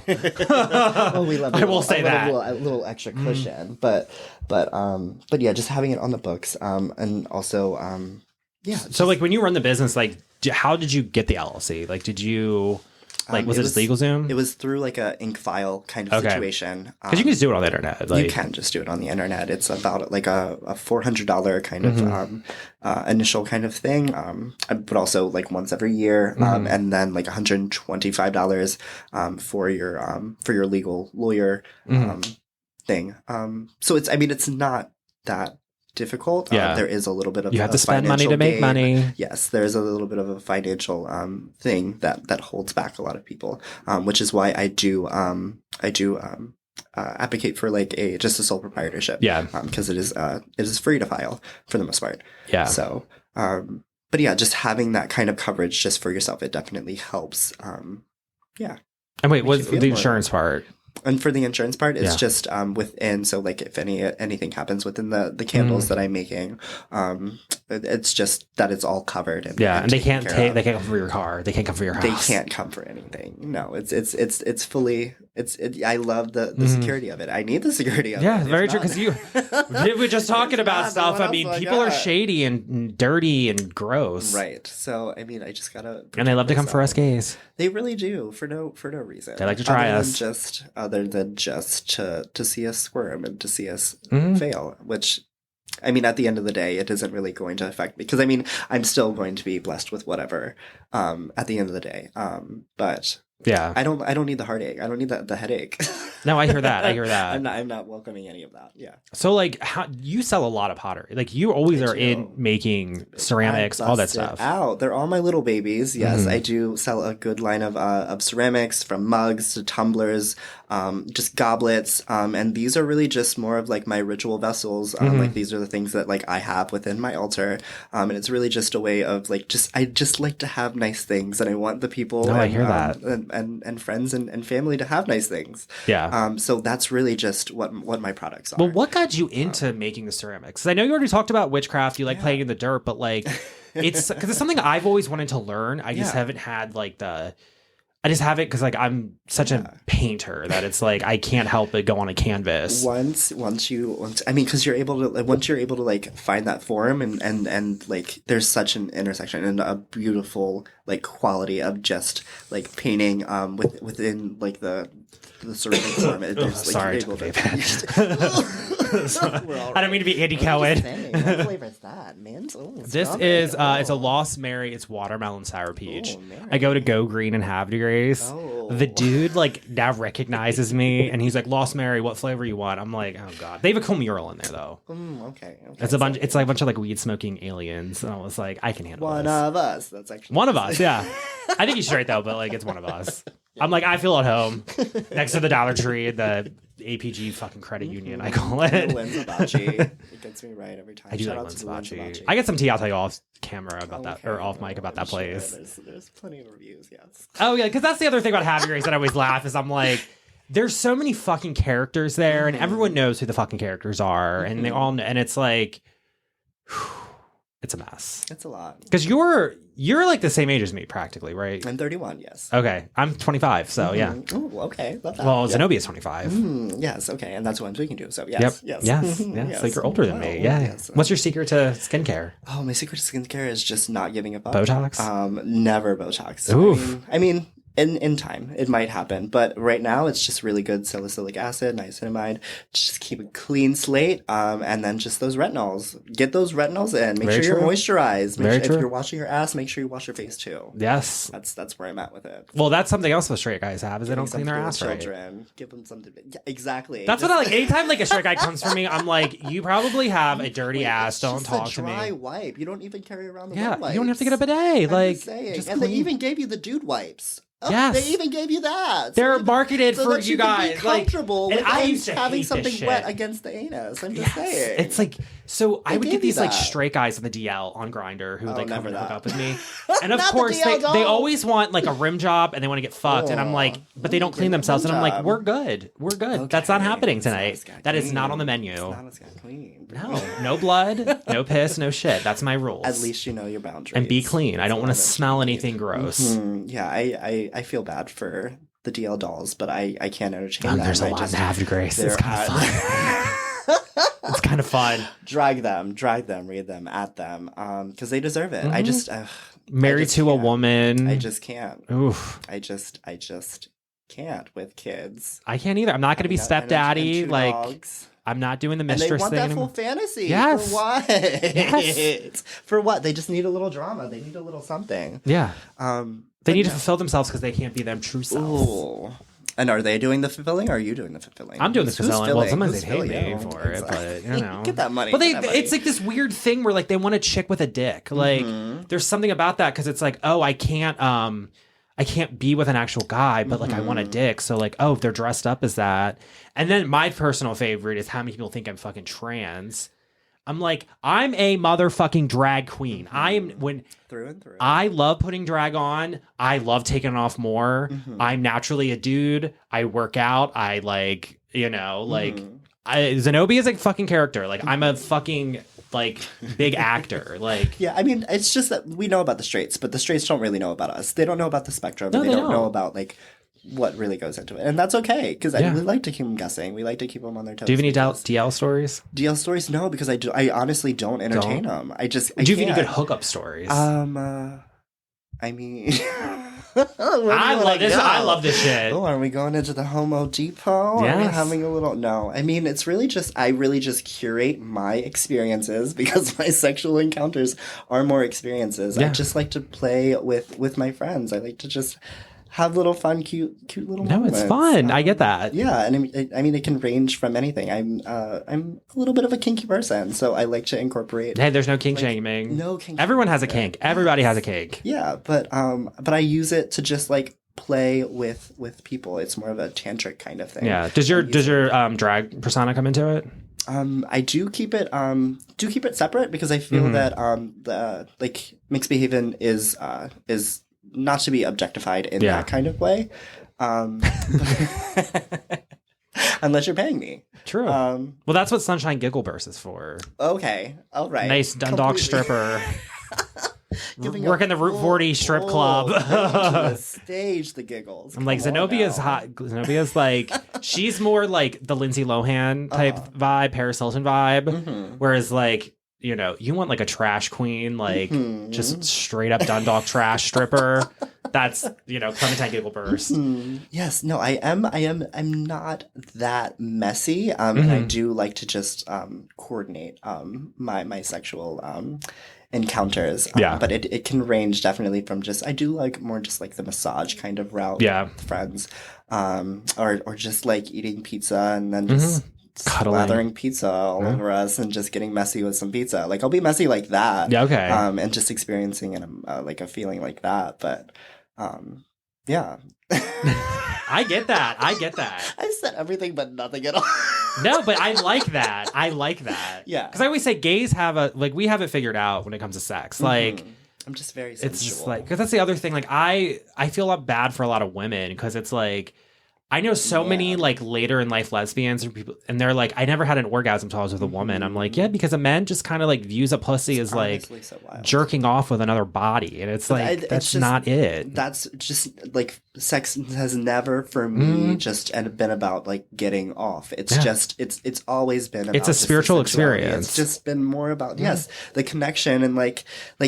Well, we love
I will say that.
A little extra cushion. But yeah, just having it on the books. And also, yeah.
So like when you run the business, like how did you get the LLC? Like did you... Like, was it just LegalZoom?
It was through like a ink file kind of situation.
Because you can just do it on the internet. Like,
you can just do it on the internet. It's about like a $400 kind of initial kind of thing, but also like once every year, and then like $125 for your legal lawyer thing. So it's not that difficult. There is a little bit of
you have to spend money to make money.
Yes, there's a little bit of a financial thing that holds back a lot of people, which is why I do advocate for like just a sole proprietorship. Because it is free to file for the most part. So but yeah, just having that kind of coverage just for yourself, it definitely helps. And
wait, what's the insurance part?
And for the insurance part, it's just within. So like if anything happens within the candles that I'm making, it's just that it's all covered. And
they can't come for your car. They can't come for your house.
They can't come for anything. No, it's fully. I love the security of it. I need the security of it.
Yeah, very true. Because we were just talking about stuff. I mean, people are shady and dirty and gross.
Right. So I mean, I just gotta.
And they love to come for us gays.
They really do for no reason.
They like to try us.
Other than just to see us squirm and to see us fail, which, I mean, at the end of the day, it isn't really going to affect me because, I mean, I'm still going to be blessed with whatever at the end of the day. But
yeah,
I don't need the heartache. I don't need the headache.
No, I hear that.
I'm not welcoming any of that. Yeah.
So like, how you sell a lot of pottery? Like you always are in making ceramics, all that stuff.
They're all my little babies. Yes, I do sell a good line of ceramics, from mugs to tumblers, just goblets, and these are really just more of like my ritual vessels. Like these are the things that like I have within my altar, and it's really just a way of like I just like to have nice things, and I want the people.
I hear that.
And friends and family to have nice things.
Yeah.
So that's really just what my products are.
Well, what got you into making the ceramics? 'Cause I know you already talked about witchcraft. You like playing in the dirt, but like, it's because it's something I've always wanted to learn. I just haven't had like I just have it because like I'm such a painter that it's like I can't help but go on a canvas.
Once I mean, because you're able to once you're able to like find that form and like there's such an intersection and a beautiful like quality of just like painting within like the ceramic form.
Sorry, I don't mean to be Andy Cohen.
What flavor is that, man?
This is it's a Lost Mary. It's watermelon sour peach. I go to Go Green and Havre de Grace. The dude like now recognizes me and he's like, Lost Mary, what flavor you want? I'm like, oh god. They have a cool mural in there though.
Okay.
It's a bunch. It's like a bunch of like weed smoking aliens. And I was like, I can handle
one
this.
of us. That's actually
one of us. Yeah, I think he's straight though, but like it's one of us. I'm like, I feel at home next to the Dollar Tree, the APG fucking credit union, I call it.
It gets me right every time.
I do like Lenzabachi. I get some tea. I'll tell you off camera about that, or off mic about that place.
There's plenty of reviews, yes.
Oh yeah, because that's the other thing about Havre de Grace that I always laugh is I'm like, there's so many fucking characters there, and everyone knows who the fucking characters are, and they all know, and it's like, it's a mess.
It's a lot.
Because you're like the same age as me, practically, right?
I'm 31, yes.
Okay. I'm 25, so yeah.
Oh, okay. Love that.
Well, Zenobia's 25.
Yes, okay. And that's what I'm speaking to, so yes.
Yes. Yes. Like you're older than me. Yeah. Yes. What's your secret to skincare?
Oh, my secret to skincare is just not giving up.
Botox?
Never Botox.
Oof.
I mean in time, it might happen, but right now it's just really good salicylic acid, niacinamide. Just keep a clean slate, and then just those retinols. Get those retinols in. Make sure you're moisturized. If you're washing your ass, make sure you wash your face too.
Yes,
that's where I'm at with it.
Well, that's something else the straight guys have is they don't clean their ass right.
Give them something. Yeah, exactly.
That's what I like. Anytime like a straight guy comes for me, I'm like, you probably have a dirty ass. Don't talk to me.
Dry wipe. You don't even carry around the
wipes.
You
don't have to get a bidet.
They even gave you the dude wipes.
Yes.
They even gave you that.
They're marketed for you guys.
Be comfortable with
I used to
having
hate
something
this shit.
wet against the anus. I'm just saying.
It's like, so I would get these like straight guys on the DL on Grindr who would like come and hook up with me. And of course they always want like a rim job and they want to get fucked. And I'm like, but they don't clean themselves. And I'm like, we're good. We're good. Okay. That's not happening tonight. That is not on the menu.
It's not clean.
No blood, no piss, no shit. That's my rules.
At least you know your boundaries.
And be clean. I don't want to smell anything gross.
Yeah, I feel bad for the DL dolls, but I can't entertain that.
There's a lot in Havre de Grace. It's kind of fun. It's kind of fun.
Drag them, read them, at them, because they deserve it. I just,
Married to a woman.
I just can't.
Oof.
I just can't with kids.
I can't either. I'm not going to be stepdaddy. Like,
dogs.
I'm not doing the mistress thing.
And they want that
anymore.
full fantasy.
Yes.
For what?
Yes.
For what? They just need a little drama. They need a little something.
Yeah. They need to fulfill themselves because they can't be them true selves.
Ooh. And are they doing the fulfilling or are you doing the fulfilling?
I'm doing the fulfilling. Well, sometimes they
Who's
pay me
filling?
for it, but you know.
Get that money.
But it's like this weird thing where like they want a chick with a dick. Like there's something about that because it's like, oh, I can't be with an actual guy, but like I want a dick. So like, oh, they're dressed up as that. And then my personal favorite is how many people think I'm fucking trans. I'm like, I'm a motherfucking drag queen. I am
through and through.
I love putting drag on. I love taking it off more. I'm naturally a dude. I work out. I like, you know, like Zenobia is a fucking character. Like I'm a fucking like big actor. Like
yeah, I mean, it's just that we know about the straights, but the straights don't really know about us. They don't know about the spectrum.
No,
they don't know about like what really goes into it. And that's okay, because we like to keep them guessing. We like to keep them on their toes.
Do you have any DL stories?
DL stories? No, because I honestly don't entertain them. I
Do you have any good hookup stories?
I mean...
I love this shit.
Oh, are we going into the Homo Depot?
Yes.
Are we having a little... No, I mean, it's really just... I really just curate my experiences because my sexual encounters are more experiences. Yeah. I just like to play with my friends. I like to just... have little fun, cute little moments.
No, it's fun. I get that.
Yeah, and I mean, it can range from anything. I'm a little bit of a kinky person, so I like to incorporate.
Hey, there's no kink shaming.
No kink.
Everyone has a kink. Everybody has a kink.
Yeah, but I use it to just like play with people. It's more of a tantric kind of thing.
Yeah. Does your drag persona come into it?
I do keep it separate because I feel that the like MXBHVN is not to be objectified in that kind of way. Unless you're paying me.
True. Well, that's what Sunshine Giggle Burst is for.
Okay. All right.
Nice Dundalk stripper. Working the Route 40 strip club.
The stage, the giggles.
I'm like, Zenobia's hot. Zenobia's like, she's more like the Lindsay Lohan type vibe, Paris Hilton vibe. Whereas like, you know, you want like a trash queen, like just straight up Dundalk trash stripper. That's, you know, Clementine Giggle Burst.
Yes, no, I'm not that messy. And I do like to just coordinate my sexual encounters. But it can range definitely from just, I do like more just like the massage kind of route with friends. Or just like eating pizza and then just slathering pizza all over us and just getting messy with some pizza. Like I'll be messy like that.
Yeah, okay.
And just experiencing like a feeling like that. But yeah.
I get that.
I said everything but nothing at all.
No, but I like that. Yeah. Because I always say gays we have it figured out when it comes to sex. Like
I'm just very sensual.
It's just like, because that's the other thing. Like I feel a lot bad for a lot of women because it's like, I know so many like later in life lesbians or people, and they're like, I never had an orgasm until I was with a woman. I'm like, yeah, because a man just kind of like views a pussy as like so jerking off with another body, and it's like that's not it.
That's just like sex has never for me just been about like getting off. It's just it's always been about
it's a spiritual experience.
It's just been more about the connection and like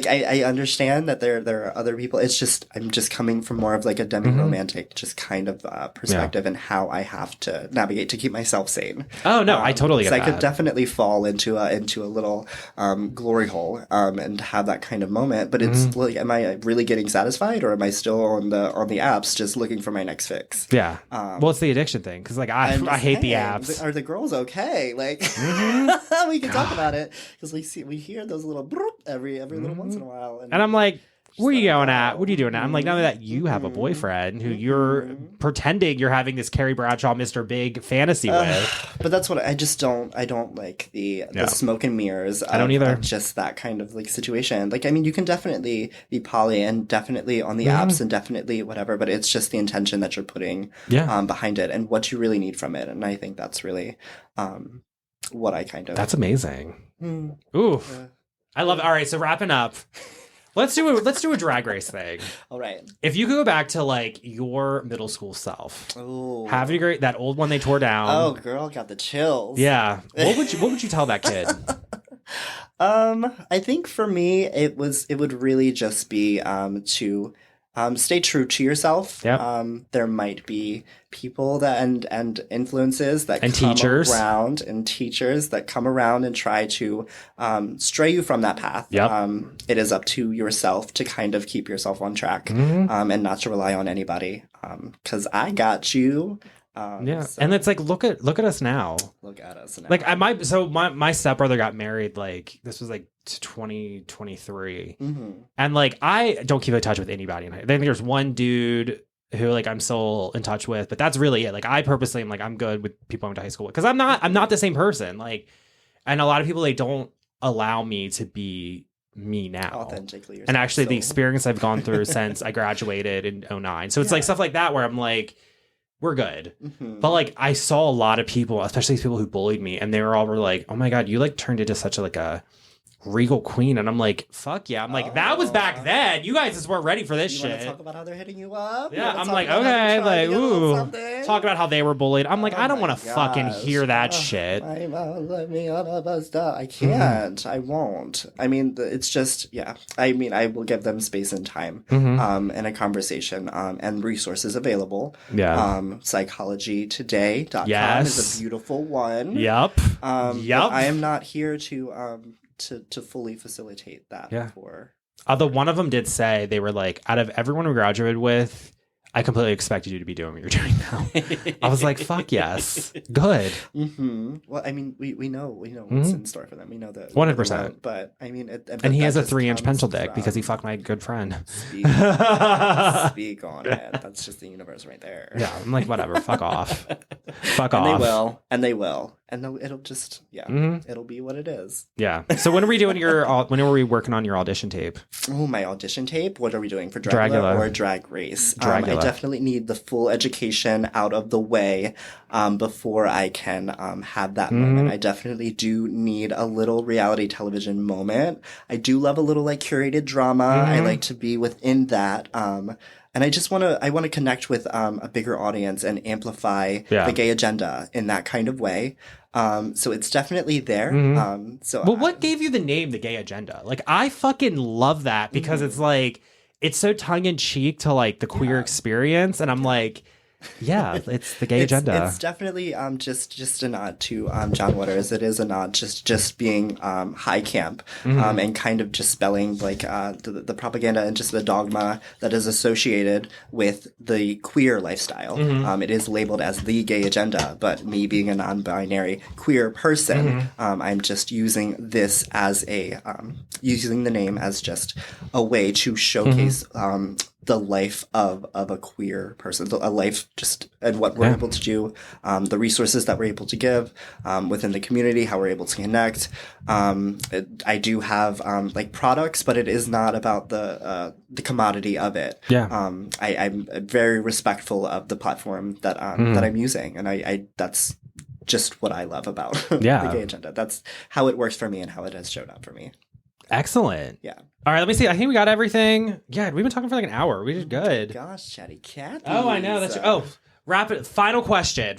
I understand that there are other people. It's just I'm just coming from more of like a demi-romantic just kind of perspective and how I have to navigate to keep myself sane.
Oh no, I totally get that.
I could definitely fall into a little glory hole and have that kind of moment. But it's like, am I really getting satisfied, or am I still on the apps just looking for my next fix?
Yeah. Well, it's the addiction thing because like I hate the apps.
Are the girls okay? Like we can talk about it because we hear those little every little once in a while, and I'm
like, where are you going at? What are you doing at? I'm like, not only that, you have a boyfriend who you're pretending you're having this Carrie Bradshaw, Mr. Big fantasy with.
But that's what I don't like the smoke and mirrors.
I don't either.
Just that kind of like situation. Like, I mean, you can definitely be poly and definitely on the apps and definitely whatever, but it's just the intention that you're putting behind it and what you really need from it. And I think that's really what I kind of...
That's amazing. Oof. I love it. All right, so wrapping up. Let's do a Drag Race thing.
All right.
If you could go back to like your middle school self, Havre de Grace, that old one they tore down.
Oh, girl, got the chills.
Yeah. What would you tell that kid?
I think for me, it would really just be to stay true to yourself.
Yep.
There might be people that and influences that
And
come
teachers.
around, and teachers that come around and try to stray you from that path.
Yep.
It is up to yourself to kind of keep yourself on track, and not to rely on anybody. Because I got you.
Yeah,
so
and it's like look at us now.
look at us now.
Like my stepbrother got married, like this was like 2023, and like I don't keep in touch with anybody. I think there's one dude who like I'm still in touch with, but that's really it. Like I purposely am like I'm good with people I went to high school with because I'm not the same person. Like, and a lot of people, they don't allow me to be me now
authentically yourself.
And actually the experience I've gone through since I graduated in 09. So it's like stuff like that where I'm like, we're good. But like I saw a lot of people, especially people who bullied me, and they were like, oh my God, you like turned into such a regal queen. And I'm like, fuck yeah. I'm like, that was back then. You guys just weren't ready for this shit.
Talk about how they're hitting you up?
Yeah, I'm like, okay, like, ooh. Talk about how they were bullied. I'm like, I don't want to fucking hear that shit.
My mom let me on a bus stop. I can't. I won't. I mean, it's just, yeah. I mean, I will give them space and time, and a conversation, and resources available.
Yeah.
Psychologytoday.com is a beautiful one.
Yep.
I am not here to fully facilitate that for.
Although one of them did say, they were like, out of everyone we graduated with, I completely expected you to be doing what you're doing now. I was like, fuck yes. Good.
Well, I mean, we know what's in store for them. We know that
100%.
But I mean,
and he has a 3-inch pencil dick because he fucked my good friend.
Speak on it. That's just the universe right there.
Yeah, I'm like, whatever. Fuck off. Fuck
and
off.
They will. And it'll just, it'll be what it is.
Yeah. So when are we doing when are we working on your audition tape?
Oh, my audition tape? What are we doing for Dragula or Drag Race?
Dragula.
I definitely need the full education out of the way before I can have that moment. I definitely do need a little reality television moment. I do love a little like curated drama. I like to be within that. And I just want to connect with a bigger audience and amplify the gay agenda in that kind of way. So it's definitely there.
What gave you the name The Gay Agenda? Like, I fucking love that because it's like, it's so tongue in cheek to like the queer experience. And I'm like, yeah, it's the gay agenda.
It's definitely just a nod to John Waters. It is a nod just being high camp and kind of just spelling like the propaganda and just the dogma that is associated with the queer lifestyle. It is labeled as the gay agenda, but me being a non-binary queer person, I'm just using this as using the name as just a way to showcase the life of a queer person, a life just, and what we're able to do, the resources that we're able to give within the community, how we're able to connect. I do have like products, but it is not about the commodity of it. I'm very respectful of the platform that that I'm using, and I that's just what I love about the gay agenda. That's how it works for me and how it has showed up for me.
Excellent.
Yeah.
All right, let me see. I think we got everything. Yeah, we've been talking for like an hour. We did good.
Gosh, chatty cat.
Oh, I know. Rapid. Final question.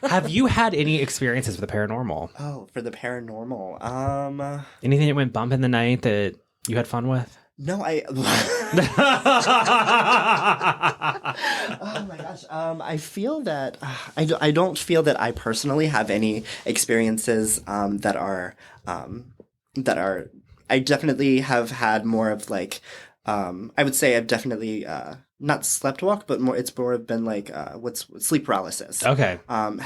Have you had any experiences with the paranormal?
Oh, for the paranormal.
Anything that went bump in the night that you had fun with?
No, oh my gosh. I feel that I don't feel that I personally have any experiences that are I definitely have had more of like I would say I've definitely not sleptwalk, but it's more been like what's sleep paralysis.
Okay.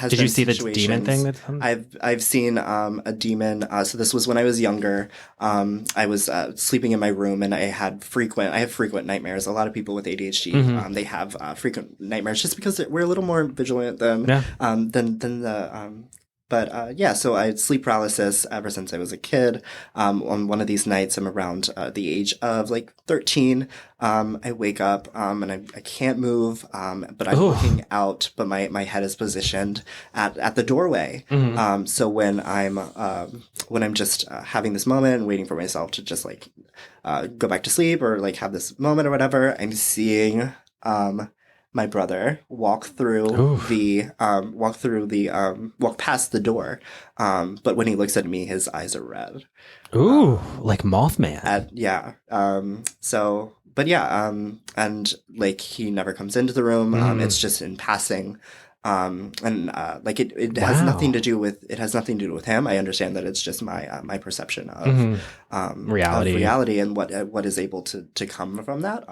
Did you see the demon thing?
I've seen a demon. So this was when I was younger. I was sleeping in my room, and I have frequent nightmares. A lot of people with ADHD, they have frequent nightmares just because we're a little more vigilant than the. But so I had sleep paralysis ever since I was a kid. On one of these nights, I'm around the age of like 13. I wake up and I can't move, but I'm looking out, but my head is positioned at the doorway. So when I'm just having this moment and waiting for myself to just like go back to sleep or like have this moment or whatever, I'm seeing my brother walk through walk past the door. But when he looks at me, his eyes are red.
Ooh, like Mothman.
And like he never comes into the room. It's just in passing. Like it has nothing to do with him. I understand that it's just my perception of reality and what is able to come from that.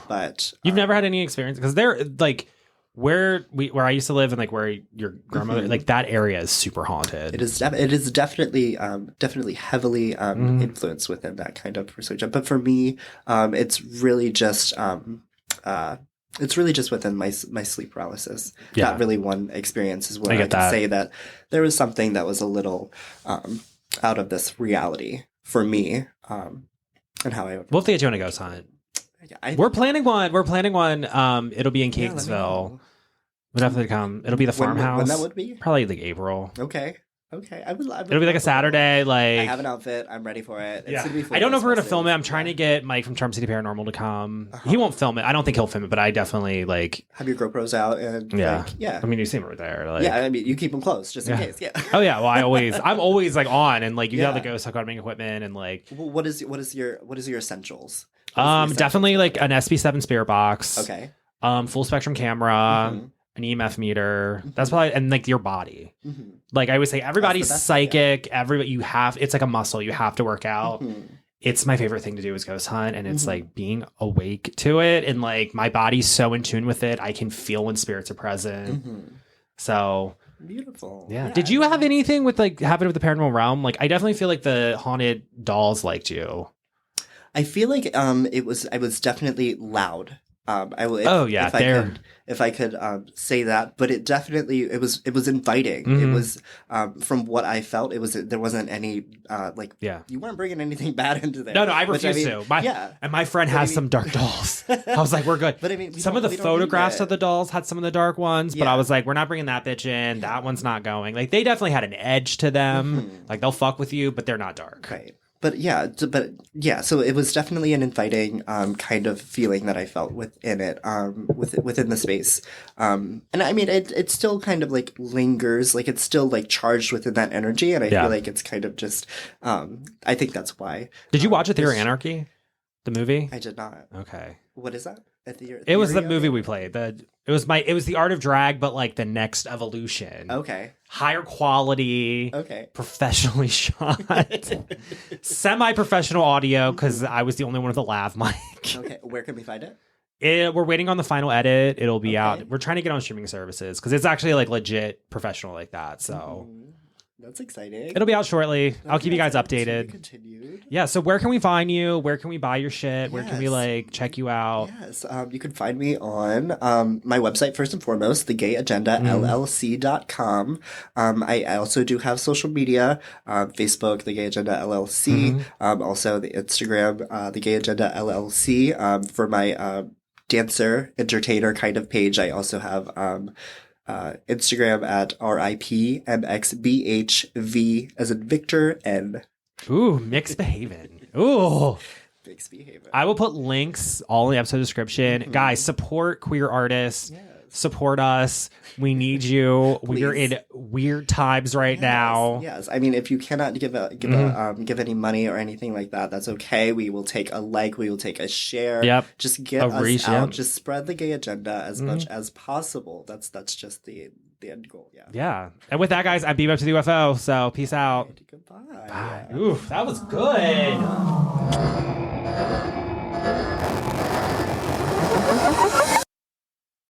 But
you've never had any experience, because they're like where I used to live and like where your grandmother, like that area is super haunted.
It is definitely heavily influenced within that kind of perception. But for me, it's really just within my sleep paralysis. Not really one experience is where I can say that there was something that was a little out of this reality for me, and how I.
We'll have to get you on a ghost hunt. We're planning one. It'll be in Catonsville. We'll definitely come. It'll be the farmhouse.
When that would be?
Probably like April.
Okay. I would
It'll be like a Saturday. Like,
I have an outfit. I'm ready for it. It's gonna be
I don't know if we're gonna film it. I'm trying to get Mike from Charm City Paranormal to come. He won't film it. I don't think he'll film it, but I definitely like
have your GoPros out and
I mean, you see him right there. Like,
I mean, you keep them close just in case. Yeah.
Oh yeah. Well, I'm always like on, and like you got the ghost hunting equipment and like.
Well, what is your essentials?
Definitely like an SB7 spirit box.
Okay.
Full spectrum camera. An EMF meter. That's probably, and like your body. Like I always say, everybody's psychic. It's like a muscle. You have to work out. It's my favorite thing to do is ghost hunt, and it's like being awake to it, and like my body's so in tune with it. I can feel when spirits are present. So
beautiful.
Yeah. Did you have anything with like happen with the paranormal realm? Like I definitely feel like the haunted dolls liked you.
I feel like I was definitely loud. If I could say that, but it definitely it was inviting. It was from what I felt, there wasn't any you weren't bringing anything bad into there.
No, I refuse to. And my friend has some dark dolls. I was like, we're good. But I mean, some of the photographs of the dolls had some of the dark ones, but I was like, we're not bringing that bitch in. That one's not going. Like they definitely had an edge to them. Like they'll fuck with you, but they're not dark.
Right. So it was definitely an inviting kind of feeling that I felt within it, within the space. And I mean, it still kind of like lingers, like it's still like charged within that energy, and I feel like it's kind of just, I think that's why.
Did you watch A Theory of Anarchy, the movie?
I did not.
Okay.
What is that?
It was the movie we played. It was The Art of Drag, but like the next evolution.
Okay.
Higher quality.
Okay.
Professionally shot. Semi-professional audio, because I was the only one with a lav mic.
Okay. Where can we find it?
We're waiting on the final edit. It'll be out. We're trying to get on streaming services because it's actually like legit professional like that. So.
That's exciting.
It'll be out shortly. I'll keep you guys updated.
Continued.
Yeah. So where can we find you? Where can we buy your shit? Where can we like check you out?
Yes. You can find me on my website first and foremost, thegayagendallc.com. I also do have social media, Facebook, The Gay Agenda LLC. Also the Instagram, The Gay Agenda LLC. For my dancer, entertainer kind of page, I also have Instagram at RIP MXBHV as in Victor N.
Ooh, MXBHVN. Ooh.
MXBHVN.
I will put links all in the episode description. Guys, support queer artists. Yes. Support us. We need you. We're in weird times right now.
Yes. I mean, if you cannot give any money or anything like that, that's okay. We will take a like. We will take a share.
Yep.
Just get us out. Just spread the gay agenda as much as possible. That's just the end goal. Yeah.
Yeah. And with that, guys, I'm Bebop to the UFO. So peace out.
Right, goodbye.
Bye. Oof, that was good.